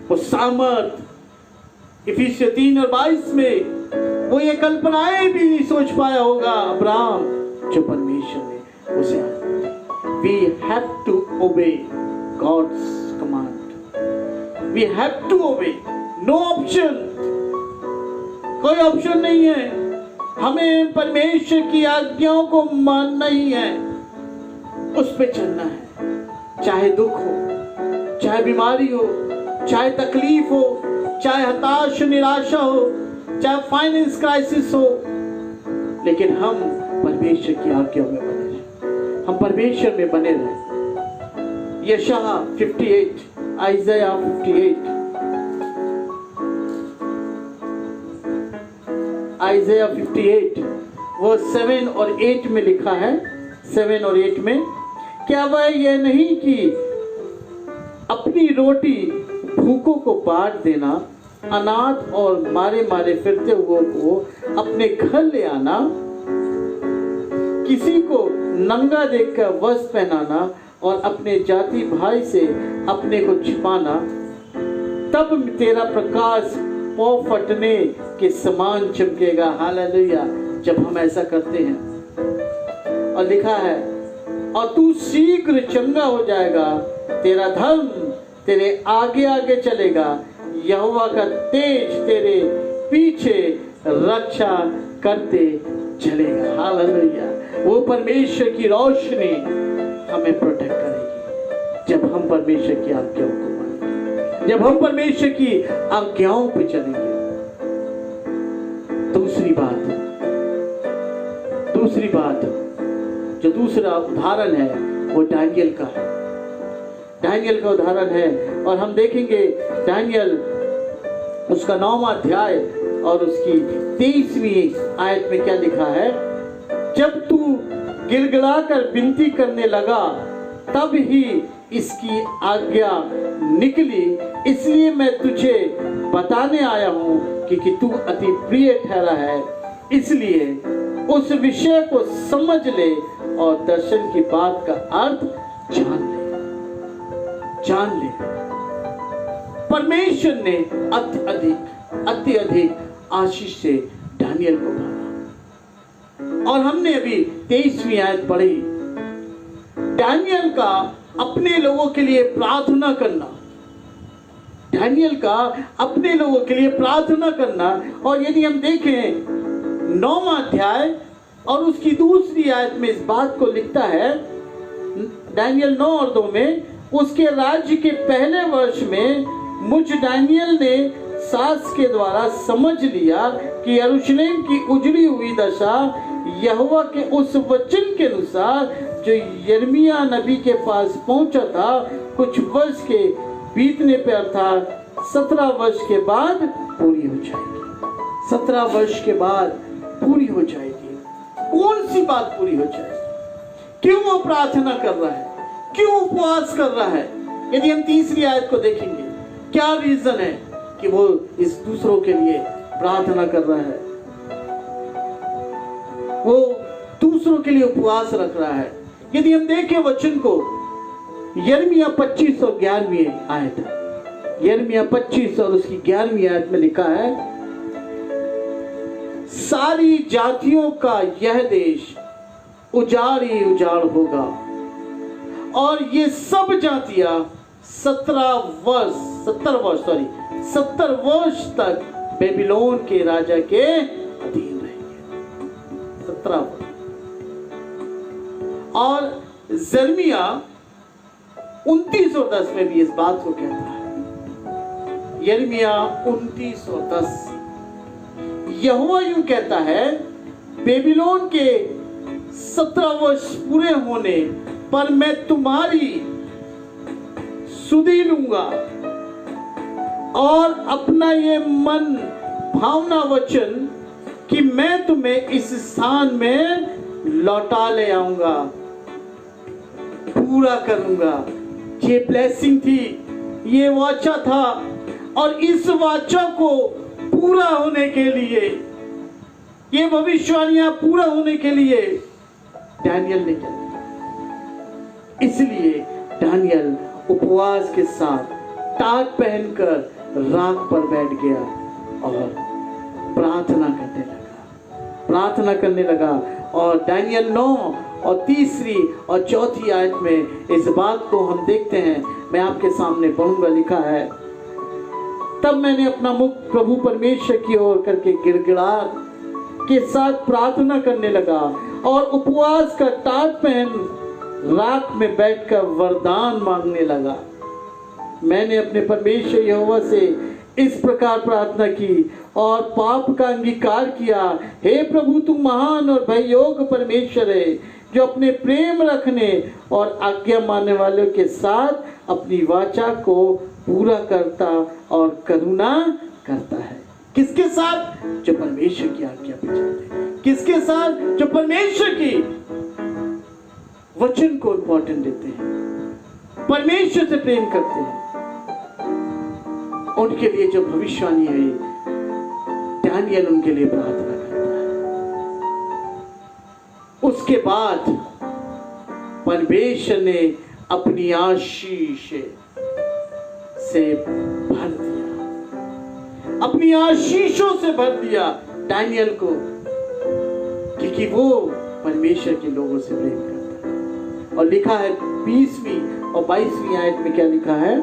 वो सामर्थ, इफिसियों 3 और 22 में वो ये कल्पनाएं भी नहीं सोच पाया होगा अब्राहम, जो परमेश्वर ने उसे। We have to obey God's command. We have to obey. No option. कोई ऑप्शन नहीं है, हमें परमेश्वर की आज्ञाओं को मानना ही है। उस पे चलना है। चाहे दुख हो, चाहे बीमारी हो, चाहे तकलीफ हो, चाहे हताश निराशा हो, चाहे फाइनेंस क्राइसिस हो, लेकिन हम परमेश्वर की आज्ञा में बने रहे, हम परमेश्वर में बने रहे। यशाया 58, आइज़ाया 58, आइज़ाया 58 वो 7 और 8 में लिखा है। 7 और 8 में, क्या वह यह नहीं कि अपनी रोटी भूखों को बांट देना, अनाथ और मारे मारे फिरते हुए को अपने घर ले आना, किसी को नंगा देखकर वस्त्र पहनाना और अपने जाति भाई से अपने को छिपाना, तब तेरा प्रकाश पौ फटने के समान चमकेगा। हालेलुया। जब हम ऐसा करते हैं, और लिखा है, और तू शीघ्र चंगा हो जाएगा, तेरा धर्म तेरे आगे आगे चलेगा, यहोवा का तेज तेरे पीछे रक्षा करते चलेगा। हालेलुया। वो परमेश्वर की रोशनी हमें प्रोटेक्ट करेगी जब हम परमेश्वर की आज्ञाओं को मानेंगे, जब हम परमेश्वर की आज्ञाओं पे चलेंगे। दूसरी बात जो दूसरा उदाहरण है वो दानियल का है। दानियल का उदाहरण है, और हम देखेंगे दानियल उसका 9वां अध्याय और उसकी 23वीं आयत में क्या लिखा है। जब तू गिड़गिड़ाकर विनती करने लगा, तब ही इसकी आज्ञा निकली, इसलिए मैं तुझे बताने आया हूं कि तू अति प्रिय ठहरा है, इसलिए उस विषय को समझ ले और दर्शन की बात का अर्थ जान ले। परमेश्वर ने अत्यधिक आशीष से दानियल को भरा, और हमने अभी 23वीं आयत पढ़ी। दानियल का अपने लोगों के लिए प्रार्थना करना, दानियल का अपने लोगों के लिए प्रार्थना करना। और यदि हम देखें 9वां अध्याय और उसकी दूसरी आयत में इस बात को लिखता है, दानियल 9 और 2 में, उसके राज्य के पहले वर्ष में मुझ दानियल ने सास के द्वारा समझ लिया कि यरूशलेम की उजड़ी हुई दशा यहोवा के उस वचन के अनुसार जो यिर्मयाह नबी के पास पहुंचा था, कुछ वर्ष के बीतने पर अर्थात 17 वर्ष के बाद पूरी हो जाएगी। 17 वर्ष के बाद पूरी हो जाएगी। कौन सी बात पूरी हो जाएगी? क्यों वो प्रार्थना कर रहा है? क्यों उपवास कर रहा है? यदि हम तीसरी आयत को देखेंगे, क्या रीजन है कि वो इस दूसरों के लिए प्रार्थना कर रहा है, वो दूसरों के लिए उपवास रख रहा है? यदि हम देखें वचन को, यिर्मयाह 25 और 11वीं आयत है। यिर्मयाह 25 और उसकी 11वीं आयत में लिखा है, सारी जातियों का यह देश उजाड़ ही उजाड़ होगा, और ये सब जातियां 70 वर्ष तक बेबीलोन के राजा के अधीन रहेंगे। 17 वर्ष। और यिर्मयाह 29 और 10 में भी इस बात को कहता है। यिर्मयाह 29 और 10, यहोवा यूं कहता है, बेबीलोन के 17 वर्ष पूरे होने पर मैं तुम्हारी सुधि लूंगा और अपना ये मन भावना वचन कि मैं तुम्हें इस स्थान में लौटा ले आऊंगा, पूरा करूंगा। ये ब्लेसिंग थी, ये वाचा था, और इस वाचा को पूरा होने के लिए, ये भविष्यवाणियां पूरा होने के लिए दानियल ने क्या, इसलिए दानियल उपवास के साथ टाट पहनकर राख पर बैठ गया और प्रार्थना करने लगा। और दानियल 9 और 3री और 4थी आयत में इस बात को हम देखते हैं। मैं आपके सामने पढ़ूंगा। लिखा है, तब मैंने अपना मुख प्रभु परमेश्वर की ओर करके गिड़गिड़ाहट के साथ प्रार्थना करने लगा और उपवास का टाट पहन राख में बैठकर वरदान मांगने लगा। मैंने अपने परमेश्वर यहोवा से इस प्रकार प्रार्थना की और पाप का अंगीकार किया, हे प्रभु तू महान और भययोग्य परमेश्वर है, जो अपने प्रेम रखने और आज्ञा मानने वालों के साथ अपनी वाचा को पूरा करता और करुणा करता है। किसके साथ? जो परमेश्वर की आज्ञा पे चलते हैं। किसके साथ? जो परमेश्वर की वचन को इंपॉर्टेंट देते हैं, परमेश्वर से प्रेम करते हैं। उनके लिए जो भविष्यवाणी है, दानियल उनके लिए प्रार्थना करता है। उसके बाद परमेश्वर ने अपनी आशीष से भर दिया, अपनी आशीषों से भर दिया दानियल को, क्योंकि वो परमेश्वर के लोगों से प्रेम करता है। और लिखा है 20वीं और 22वीं आयत में, क्या लिखा है?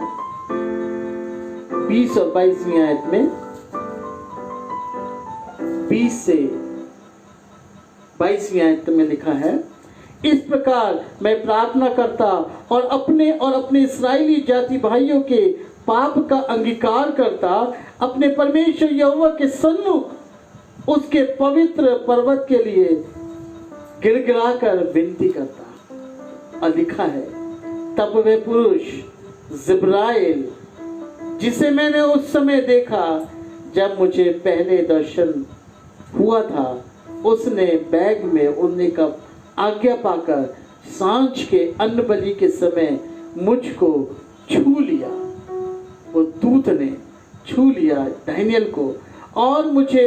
20 और 22वीं आयत में, 20 से 22वीं आयत में लिखा है, इस प्रकार मैं प्रार्थना करता और अपने इस्राएली जाति भाइयों के पाप का अंगीकार करता, अपने परमेश्वर यहोवा के सन्मुख उसके पवित्र पर्वत के लिए गिड़गिड़ाकर विनती करता। और लिखा है, तब वे पुरुष जिब्राइल, जिसे मैंने उस समय देखा जब मुझे पहले दर्शन हुआ था, उसने बैग में उड़ने का आज्ञा पाकर सांझ के अन्न बलि के समय मुझको छू लिया। वो दूत ने छू लिया दानियल को और मुझे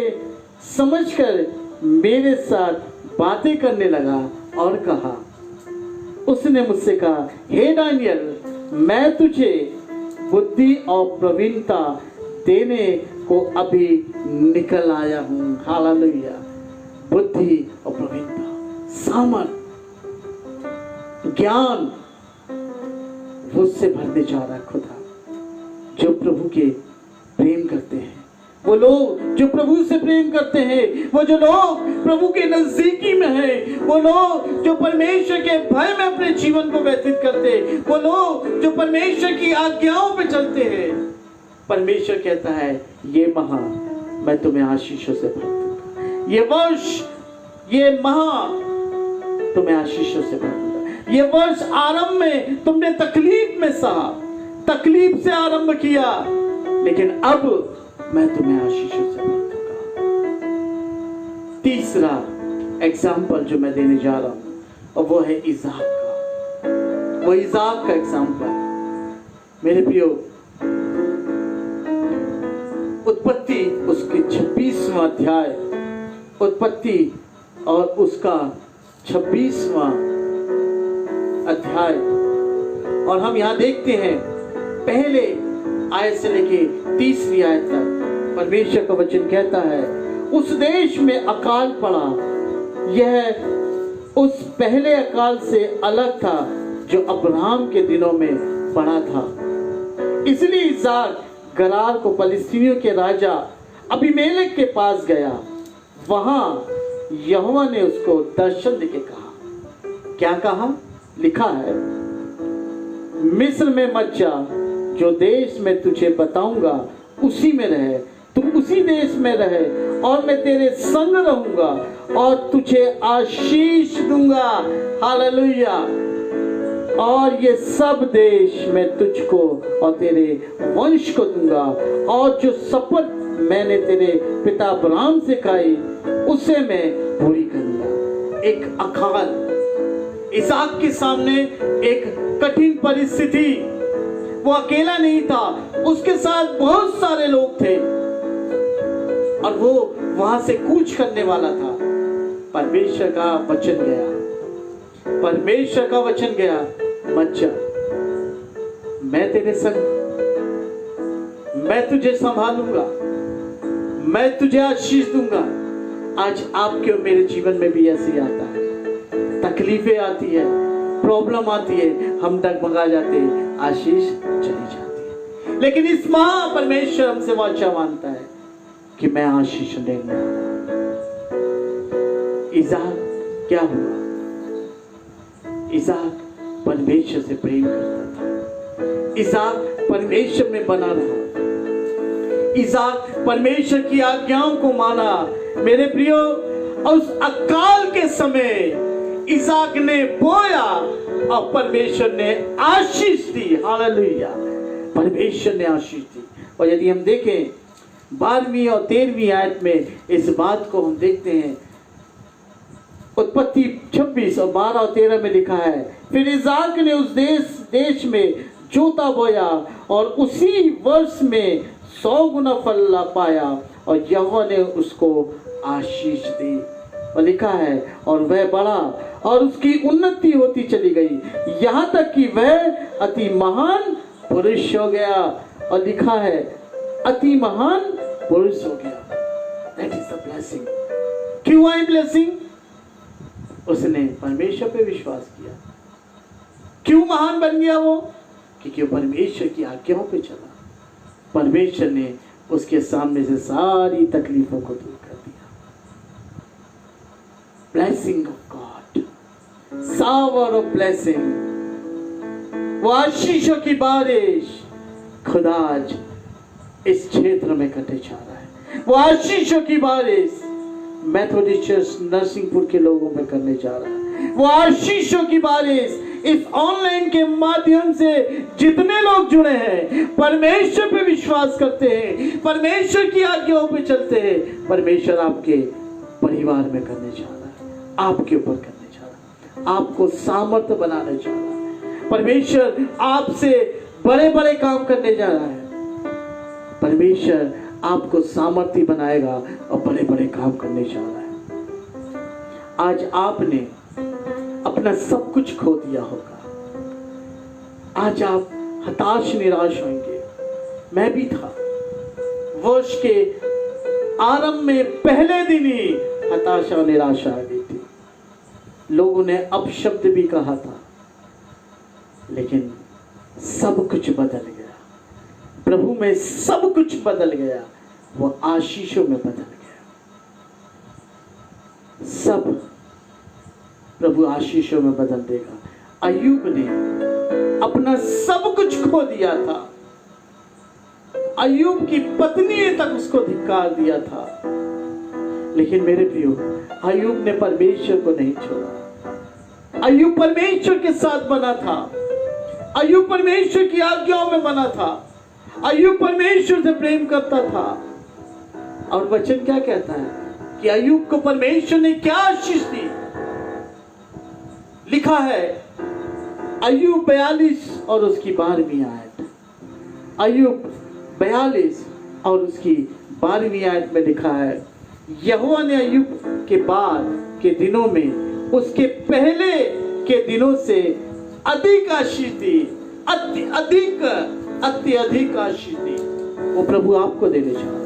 समझकर मेरे साथ बातें करने लगा और कहा, उसने मुझसे कहा, हे दानियल, मैं तुझे बुद्धि और प्रवीणता देने को अभी निकल आया हूँ। हालेलुया। बुद्धि और प्रवीणता, सामर्थ, ज्ञान, उससे भरने जा रहा खुदा। जो प्रभु के प्रेम करते हैं, वो लोग जो प्रभु से प्रेम करते हैं, वो जो लोग प्रभु के नजदीकी में हैं, वो लोग जो परमेश्वर के भय में अपने जीवन को व्यतीत करते हैं, वो लोग जो परमेश्वर की आज्ञाओं पे चलते हैं, परमेश्वर कहता है, ये माह मैं तुम्हें आशीषों से भर दूंगा, ये वर्ष, ये माह तुम्हें आशीषों से भर दूंगा। ये वर्ष आरंभ में तुमने तकलीफ में सहा, तकलीफ से आरंभ किया, लेकिन अब मैं तुम्हें आशीषों से भर दूंगा। तीसरा एग्जाम्पल जो मैं देने जा रहा हूं, और वो है इज़ाक का। वो इज़ाक का एग्जाम्पल। मेरे प्रियो, उत्पत्ति उसके 26वां अध्याय, उत्पत्ति और उसका 26वां अध्याय, और हम यहां देखते हैं पहले आयत से लेके 30वीं आयत तक परमेश्वर का वचन कहता है, उस देश में अकाल पड़ा। यह उस पहले अकाल से अलग था जो अब्राहम के दिनों में पड़ा था। इसलिए इज़ाक गरार को फिलिस्तीनियों के राजा अबीमेलेक के पास गया। वहां यहोवा ने उसको दर्शन देके कहा। क्या कहा? लिखा है, मिस्र में मत जा, जो देश में तुझे बताऊंगा उसी में रहे, तुम उसी देश में रहे, और मैं तेरे संग रहूंगा और तुझे आशीष दूंगा। हालेलुया। और ये सब देश मैं तुझको और तेरे वंश को दूंगा, और जो शपथ मैंने तेरे पिता अब्राहम से खाई उसे मैं पूरी करूंगा। एक अकाल, इज़ाक के सामने एक कठिन परिस्थिति। वो अकेला नहीं था, उसके साथ बहुत सारे लोग थे, और वो वहां से कूच करने वाला था। परमेश्वर का वचन गया, परमेश्वर का वचन गया, मत जा, मैं तेरे संग, मैं तुझे संभालूंगा, मैं तुझे आशीष दूंगा। आज आपके और मेरे जीवन में भी ऐसे ही आता है। तकलीफें आती है, प्रॉब्लम आती है, हम डगमगा जाते हैं, आशीष चली जाती है। लेकिन इस माह परमेश्वर हमसे वाचा मानता है कि मैं आशीष देने वाला। इज़ाक क्या हुआ? इज़ाक परमेश्वर से प्रेम करता था। इसहाक परमेश्वर में बना रहा, इसहाक परमेश्वर की आज्ञाओं को माना। मेरे प्रियो, उस अकाल के समय इसहाक ने बोया और परमेश्वर ने आशीष दी। हालेलुया, परमेश्वर ने आशीष दी। और यदि हम देखें 12वीं और 13वीं आयत में इस बात को हम देखते हैं। उत्पत्ति 26 और 12 और 13 में लिखा है, फिर इसहाक ने उस देश में जोता बोया और उसी वर्ष में 100 गुना फल पाया और यहोवा ने उसको आशीष दी। और लिखा है, और वह बढ़ा और उसकी उन्नति होती चली गई, यहाँ तक कि वह अति महान पुरुष हो गया। और लिखा है, अति महान पुरुष हो गया। That is the blessing. क्यों आई ब्लेसिंग? उसने परमेश्वर पे विश्वास किया। क्यों महान बन गया वो? क्योंकि वो परमेश्वर की आज्ञाओं पे चला। परमेश्वर ने उसके सामने से सारी तकलीफों को दूर कर दिया। Blessing of God, shower of blessing, वो आशीषों की बारिश खुदा आज इस क्षेत्र में करने जा रहा है। वो आशीषों की बारिश मेथोडिस्ट चर्च नरसिंहपुर के लोगों में करने जा रहा है। वो आशीषों की बारिश इस ऑनलाइन के माध्यम से जितने लोग जुड़े हैं, परमेश्वर पे विश्वास करते हैं, परमेश्वर की आज्ञाओं पे चलते हैं, परमेश्वर आपके परिवार में करने जा रहा है, आपके ऊपर करने जा रहा है, आपको सामर्थ्य बनाने जा रहा है। परमेश्वर आपसे बड़े बड़े काम करने जा रहा है। परमेश्वर आपको सामर्थ्य बनाएगा और बड़े बड़े काम करने जा रहा है। आज आपने अपना सब कुछ खो दिया होगा। आज आप हताश निराश होंगे। मैं भी था। वर्ष के आरंभ में पहले दिन ही हताशा निराशा आ गई थी। लोगों ने अपशब्द भी कहा था, लेकिन सब कुछ बदल गया। प्रभु में सब कुछ बदल गया। वो आशीषों में बदल गया। सब प्रभु आशीषों में बदल देगा। अय्यूब ने अपना सब कुछ खो दिया था। अय्यूब की पत्नी ने तक उसको धिक्कार दिया था, लेकिन मेरे प्रियो, अय्यूब ने परमेश्वर को नहीं छोड़ा। अय्यूब परमेश्वर के साथ बना था। अय्यूब परमेश्वर की आज्ञाओं में बना था। अय्यूब परमेश्वर से प्रेम करता था। और वचन क्या कहता है कि अय्यूब को परमेश्वर ने क्या आशीष दी? लिखा है अय्यूब 42 और उसकी 12वीं आयत। अय्यूब 42 और उसकी 12वीं आयत में लिखा है, यहोवा ने अय्यूब के बाद के दिनों में उसके पहले के दिनों से अधिक आशीष दी। अत्यधिक आशीष दी। वो प्रभु आपको देने चाह रहा है।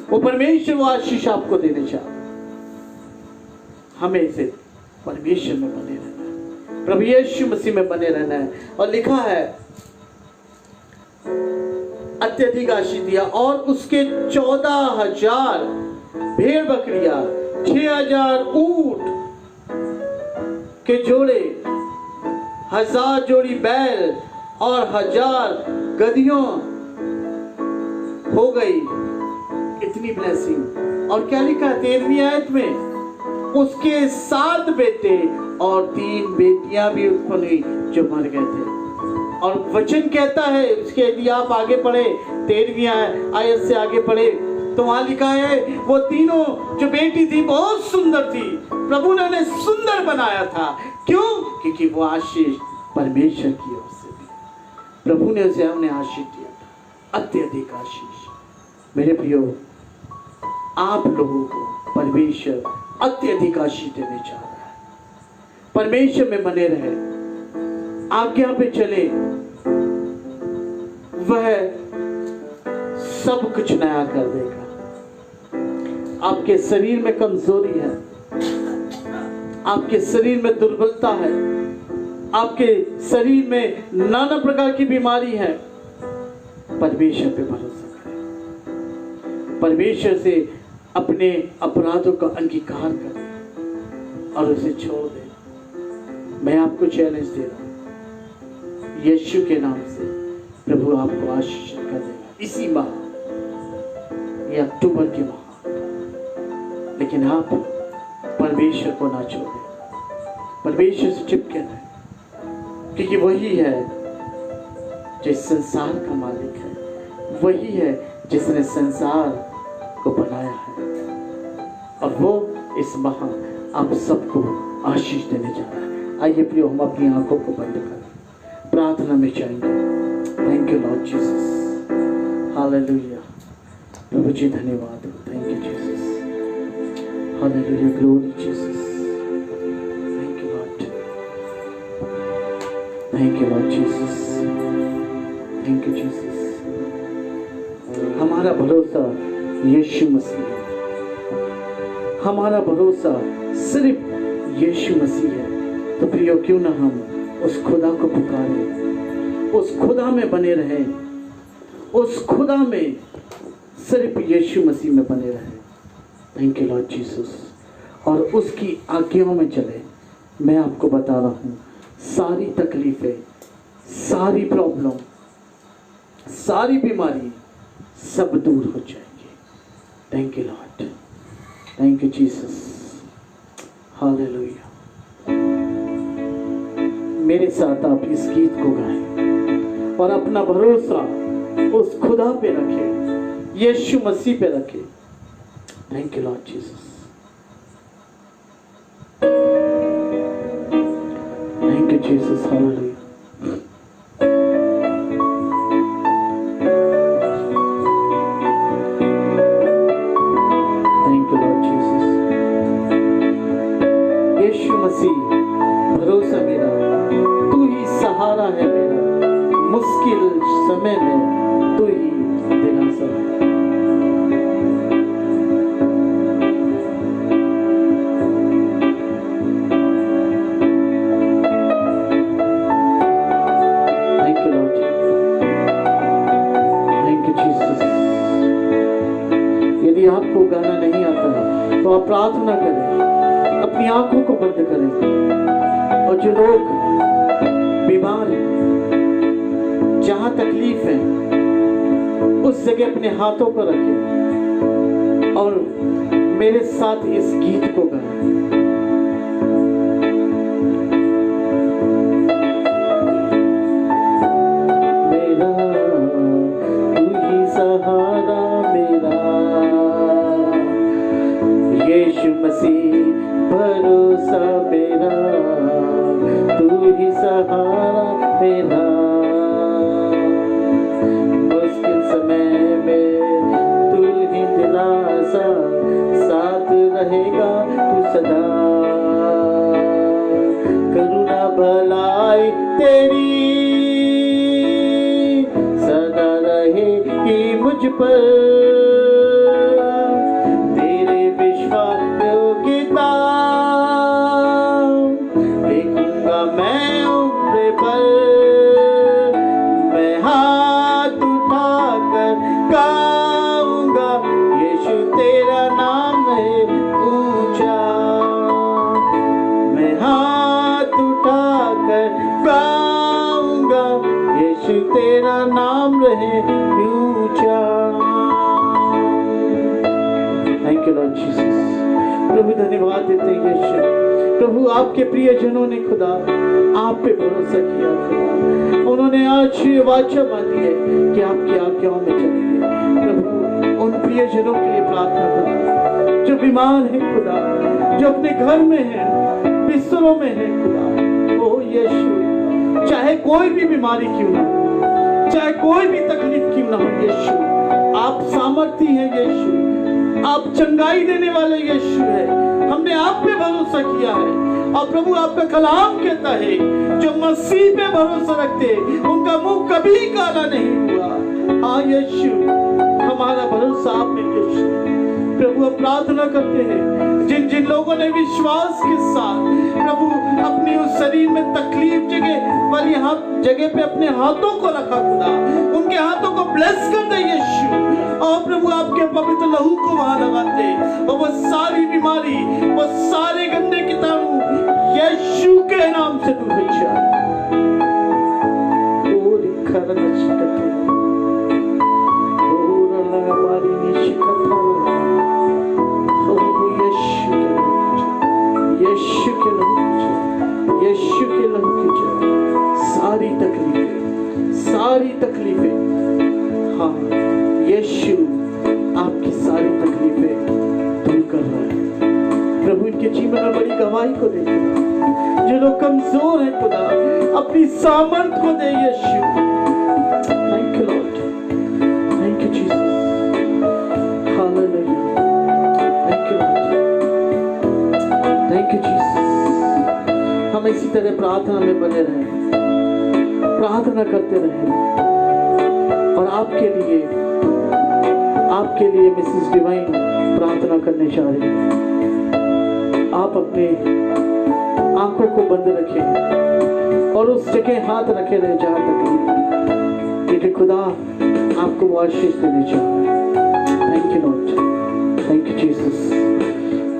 वो परमेश्वर वो आशीष आपको देने चाह रहा है। हमें से परमेश्वर में बने रहना है, प्रभु यीशु मसीह में बने रहना है। और लिखा है अत्यधिक आशीष दिया और उसके 14,000 भेड़ बकरियां, 6,000 ऊंट के जोड़े, 1,000 जोड़ी बैल और 1,000 गधियों हो गई। इतनी ब्लेसिंग। और क्या लिखा है 13वीं आयत में? उसके 7 बेटे और 3 बेटियां भी उत्पन्न हुई जो मर गए थे। और वचन कहता है उसके, यदि आप आगे पढ़े 13वीं आयत से आगे पढ़े तो वहां लिखा है वो तीनों जो बेटी थी बहुत सुंदर थी। प्रभु ने उन्हें सुंदर बनाया था। क्यों? क्योंकि वो आशीष परमेश्वर की ओर से थी। प्रभु ने उसे हमने आशीष दिया था, अत्यधिक आशीष। मेरे प्रियो, आप लोगों को परमेश्वर अत्यधिक आशीष देने चाह रहा है। परमेश्वर में बने रहे, आज्ञा पे चले, वह सब कुछ नया कर देगा। आपके शरीर में कमजोरी है, आपके शरीर में दुर्बलता है, आपके शरीर में नाना प्रकार की बीमारी है, परमेश्वर पे भरोसा करें। परमेश्वर से अपने अपराधों का अंगीकार करें और उसे छोड़ दें। मैं आपको चैलेंज दे रहा हूं, यीशु के नाम से प्रभु आपको आशीष कर देगा इसी माह, ये अक्टूबर के माह। लेकिन आप परमेश्वर को ना छोड़ें, परमेश्वर से चिपके रहें, क्योंकि वही है जो इस संसार का मालिक है, वही है जिसने संसार को बनाया है, और वो इस माह आप सबको आशीष देने जा रहा है। आइए प्रियो, हम अपनी आंखों को बंद करें, प्रार्थना में जाएंगे। Thank you Lord Jesus, hallelujah. प्रभु जी धन्यवाद, thank you Jesus, hallelujah, glory Jesus, thank you Lord, thank you Lord Jesus, thank you Jesus. हमारा भरोसा यीशु मसीह है, हमारा भरोसा सिर्फ यीशु मसीह है। तो प्रियो, क्यों ना हम उस खुदा को पुकारें, उस खुदा में बने रहें, उस खुदा में सिर्फ यीशु मसीह में बने रहें। Thank you Lord Jesus. और उसकी आज्ञाओं में चले। मैं आपको बता रहा हूँ, सारी तकलीफें, सारी प्रॉब्लम, सारी बीमारी सब दूर हो जाएंगी। Thank you Lord, thank you Jesus, hallelujah. मेरे साथ आप इस गीत को गाएं और अपना भरोसा उस खुदा पे रखें, यीशु मसीह पे रखें। Thank you Lord Jesus, thank you Jesus, hallelujah. भरोसा मेरा, तू ही सहारा है मेरा, मुश्किल समय में तू ही दिलासा है। Thank you Lord, thank you Jesus. यदि आपको गाना नहीं आता तो आप प्रार्थना करें, अपनी आंखों को बंद करें, और जो लोग बीमार हैं, जहां तकलीफ है, उस जगह अपने हाथों को रखें और मेरे साथ इस गीत को गाएं। मेरा तू ही सहारा मेरा, यीशु मसीह भरोसा मेरा, तू ही सहारा मेरा, मुश्किल समय में तू ही दिलासा, साथ रहेगा तू सदा, करुणा भलाई तेरी सदा रहेगी मुझ पर, मैं उम्र भर, मैं हाथ उठाकर गाऊंगा, यीशु तेरा नाम है ऊंचा, मैं हाथ उठाकर गाऊंगा, यीशु तेरा नाम रहे ऊंचा। Thank you Lord Jesus. प्रभु धन्यवाद देते हैं यीशु। प्रभु आपके प्रियजनों ने खुदा आप पे भरोसा किया, खुदा उन्होंने आज वाचा बांधी है कि आपकी आज्ञाओं में चलेंगे। प्रभु उन प्रियजनों के लिए प्रार्थना करना जो बीमार है खुदा, जो अपने घर में है, बिस्तरों में है खुदा। ओ यीशु, चाहे कोई भी बीमारी क्यों ना हो, चाहे कोई भी तकलीफ क्यों ना हो, यीशु आप सामर्थी हैं, यीशु आप चंगाई देने वाले यीशु है। हमने आप पे भरोसा किया है और प्रभु आपका कलाम कहता है जो मसीह पे भरोसा रखते उनका मुंह कभी काला नहीं हुआ। हाँ यीशु, हमारा भरोसा आप में यीशु। प्रभु हम प्रार्थना करते हैं जिन जिन लोगों ने विश्वास के साथ प्रभु अपनी उस शरीर में तकलीफ वाली जगह पे अपने हाथों को रखा, खुदा उनके हाथों को ब्लेस कर दे यीशु, और प्रभु आपके पवित्र लहू को वहां लगाते और वो सारी बीमारी, वो सारे गंदे कीटाणु यीशु के नाम से दूर हो जाए। सारी तकलीफें, हाँ, यीशु आपकी सारी तकलीफें दूर कर रहा है। प्रभु इनके जीवन में बड़ी गवाही को दे। जो लोग कमजोर हैं खुदा, अपनी सामर्थ को दे Yeshu. Thank you Lord, thank you Jesus, hallelujah, thank you Lord, thank you Jesus. हम इसी तरह प्रार्थना में बने रहें, प्रार्थना करते रहें। और आपके लिए मिसेस डिवाइन प्रार्थना करने जा रही है। आप अपने आंखों को बंद रखें और उस जगह हाथ रखे रहे जहां तकलीफ, क्योंकि खुदा आपको वो आशीष देने जा रहा है। Thank you Lord, thank you Jesus,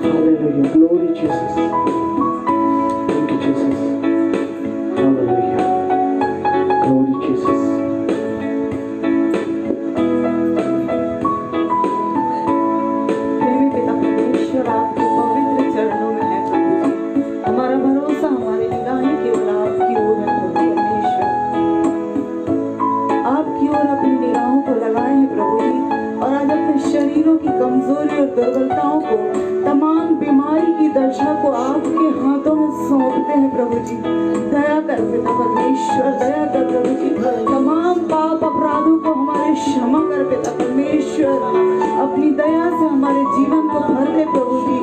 hallelujah, glory Jesus, thank you Jesus, hallelujah, glory Jesus. कमजोरी और दुर्बलताओं को, तमाम बीमारी की दशा को आपके हाथों में सौंपते हैं प्रभु जी। दया कर पिता परमेश्वर, दया कर प्रभु जी। तमाम पाप अपराधों को हमारे क्षमा कर पिता परमेश्वर। अपनी दया से हमारे जीवन को भर दे प्रभु जी।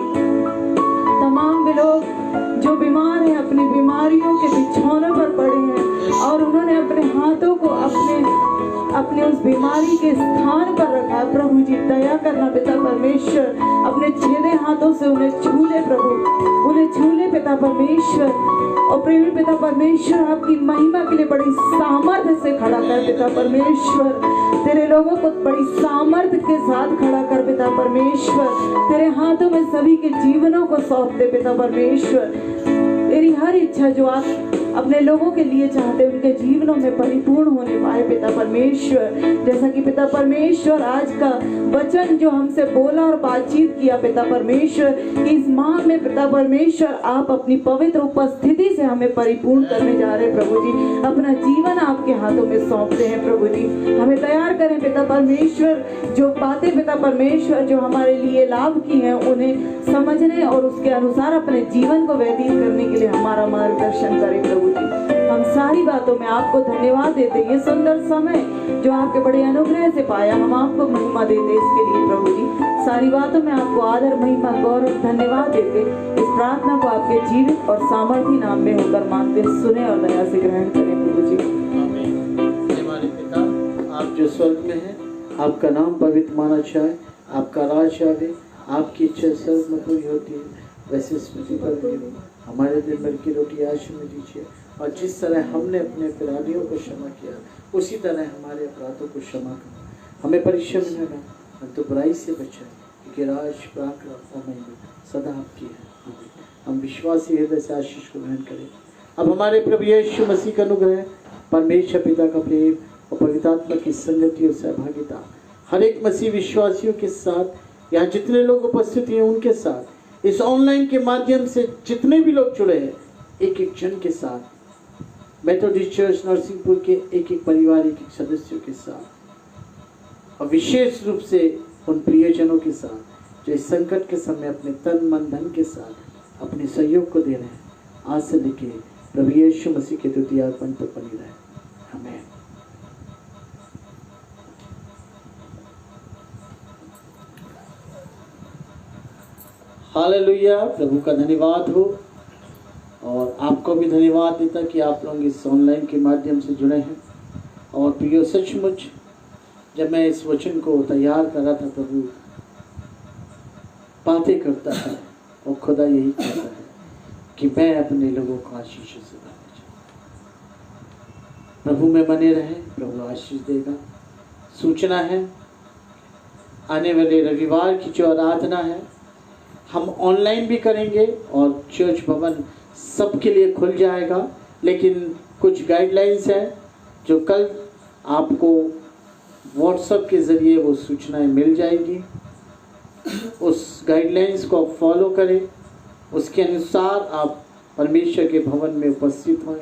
तमाम वे लोग जो बीमार हैं, अपनी बीमारियों के बिछौनों पर पड़े हैं और उन्होंने अपने हाथों को अपने उस बीमारी के स्थान पर रखा, प्रभु जी दया करना पिता परमेश्वर। अपने छेदे हाथों से उन्हें छू ले प्रभु, उन्हें छू ले पिता परमेश्वर। और प्रेमी पिता परमेश्वर, आपकी महिमा के लिए बड़ी सामर्थ्य से खड़ा कर पिता परमेश्वर। तेरे लोगों को बड़ी सामर्थ्य के साथ खड़ा कर पिता परमेश्वर। तेरे हाथों में सभी के जीवनों को सौंप दे पिता परमेश्वर। तेरी हर इच्छा जो आप अपने लोगों के लिए चाहते हैं, उनके जीवनों में परिपूर्ण होने पाए पिता परमेश्वर। जैसा कि पिता परमेश्वर आज का वचन जो हमसे बोला और बातचीत किया पिता परमेश्वर, कि इस माह में पिता परमेश्वर आप अपनी पवित्र उपस्थिति से हमें परिपूर्ण करने जा रहे हैं प्रभु जी। अपना जीवन आपके हाथों में सौंपते हैं प्रभु जी। हमें तैयार करें पिता परमेश्वर। जो बातें पिता परमेश्वर जो हमारे लिए लाभ की हैं, उन्हें समझने और उसके अनुसार अपने जीवन को व्यतीत करने के लिए हमारा मार्गदर्शन करें प्रभु जी। हम सारी बातों में आपको धन्यवाद देते। ये सुंदर समय जो आपके बड़े अनुग्रह से पाया, हम आपको महिमा देते इसके लिए प्रभु जी। सारी बातों में आपको आदर, महिमा, गौरव, धन्यवाद देते। इस प्रार्थना को आपके जीवित और सामर्थी नाम में होकर मांगते, सुने और दया से ग्रहण करें प्रभु जी। आमीन। हमारे पिता, आप जो स्वर्ग में हैं, आपका नाम पवित्र माना जाए, आपका राज आवे, आपकी इच्छा स्वर्ग में पूरी होती है वैसे स्मृति पर भी हो। हमारे दिन भर की रोटी आज हमें दीजिए, और जिस तरह हमने अपने अपराधियों को क्षमा किया, उसी तरह हमारे अपराधों को क्षमा करो। हमें परीक्षा में न डालें, परंतु बुराई से बचाएं, क्योंकि राज, पराक्रम और महिमा सदा आपकी है। हम विश्वासी हृदय से आशीष को ग्रहण करें। अब हमारे प्रभु यीशु मसीह का अनुग्रह, परमेश्वर पिता का प्रेम और पवित्र आत्मा की संगति और सहभागिता हर एक मसीह विश्वासियों के साथ, यहाँ जितने लोग उपस्थित हैं उनके साथ, इस ऑनलाइन के माध्यम से जितने भी लोग जुड़े हैं, एक एक जन के साथ, मेथोडिस्ट चर्च नरसिंहपुर के एक एक परिवार, एक एक सदस्यों के साथ, और विशेष रूप से उन प्रियजनों के साथ जो इस संकट के समय अपने तन मन धन के साथ अपने सहयोग को दे रहे हैं, आज से लेके प्रभु यीशु मसीह के द्वितीय आगमन तक बनी रहे। आमीन। हालेलुया। प्रभु का धन्यवाद हो, और आपको भी धन्यवाद देता कि आप लोग इस ऑनलाइन के माध्यम से जुड़े हैं। और प्रियो, सचमुच जब मैं इस वचन को तैयार कर रहा था, प्रभु बातें करता है और खुदा यही कहता है कि मैं अपने लोगों को आशीष से भरना चाहता हूँ। प्रभु में बने रहे, प्रभु आशीष देगा। सूचना है, आने वाले रविवार की जो आराधना है, हम ऑनलाइन भी करेंगे और चर्च भवन सबके लिए खुल जाएगा, लेकिन कुछ गाइडलाइंस हैं जो कल आपको व्हाट्सएप के ज़रिए वो सूचनाएं मिल जाएगी। उस गाइडलाइंस को आप फॉलो करें, उसके अनुसार आप परमेश्वर के भवन में उपस्थित हों,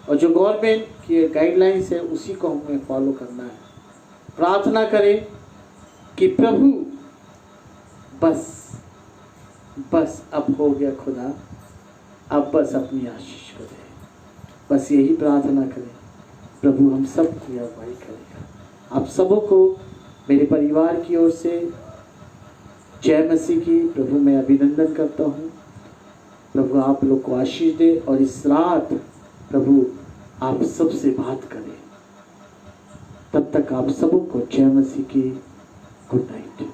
और जो गवर्नमेंट की गाइडलाइंस है उसी को हमें फॉलो करना है। प्रार्थना करें कि प्रभु बस अब हो गया खुदा, अब बस अपनी आशीष को दे। बस यही प्रार्थना करें, प्रभु हम सब की अगुवाई करेगा। आप सबों को मेरे परिवार की ओर से जय मसीह की प्रभु मैं अभिनंदन करता हूँ। प्रभु आप लोग को आशीष दे, और इस रात प्रभु आप सबसे बात करें। तब तक आप सबों को जय मसीह की गुड नाइट।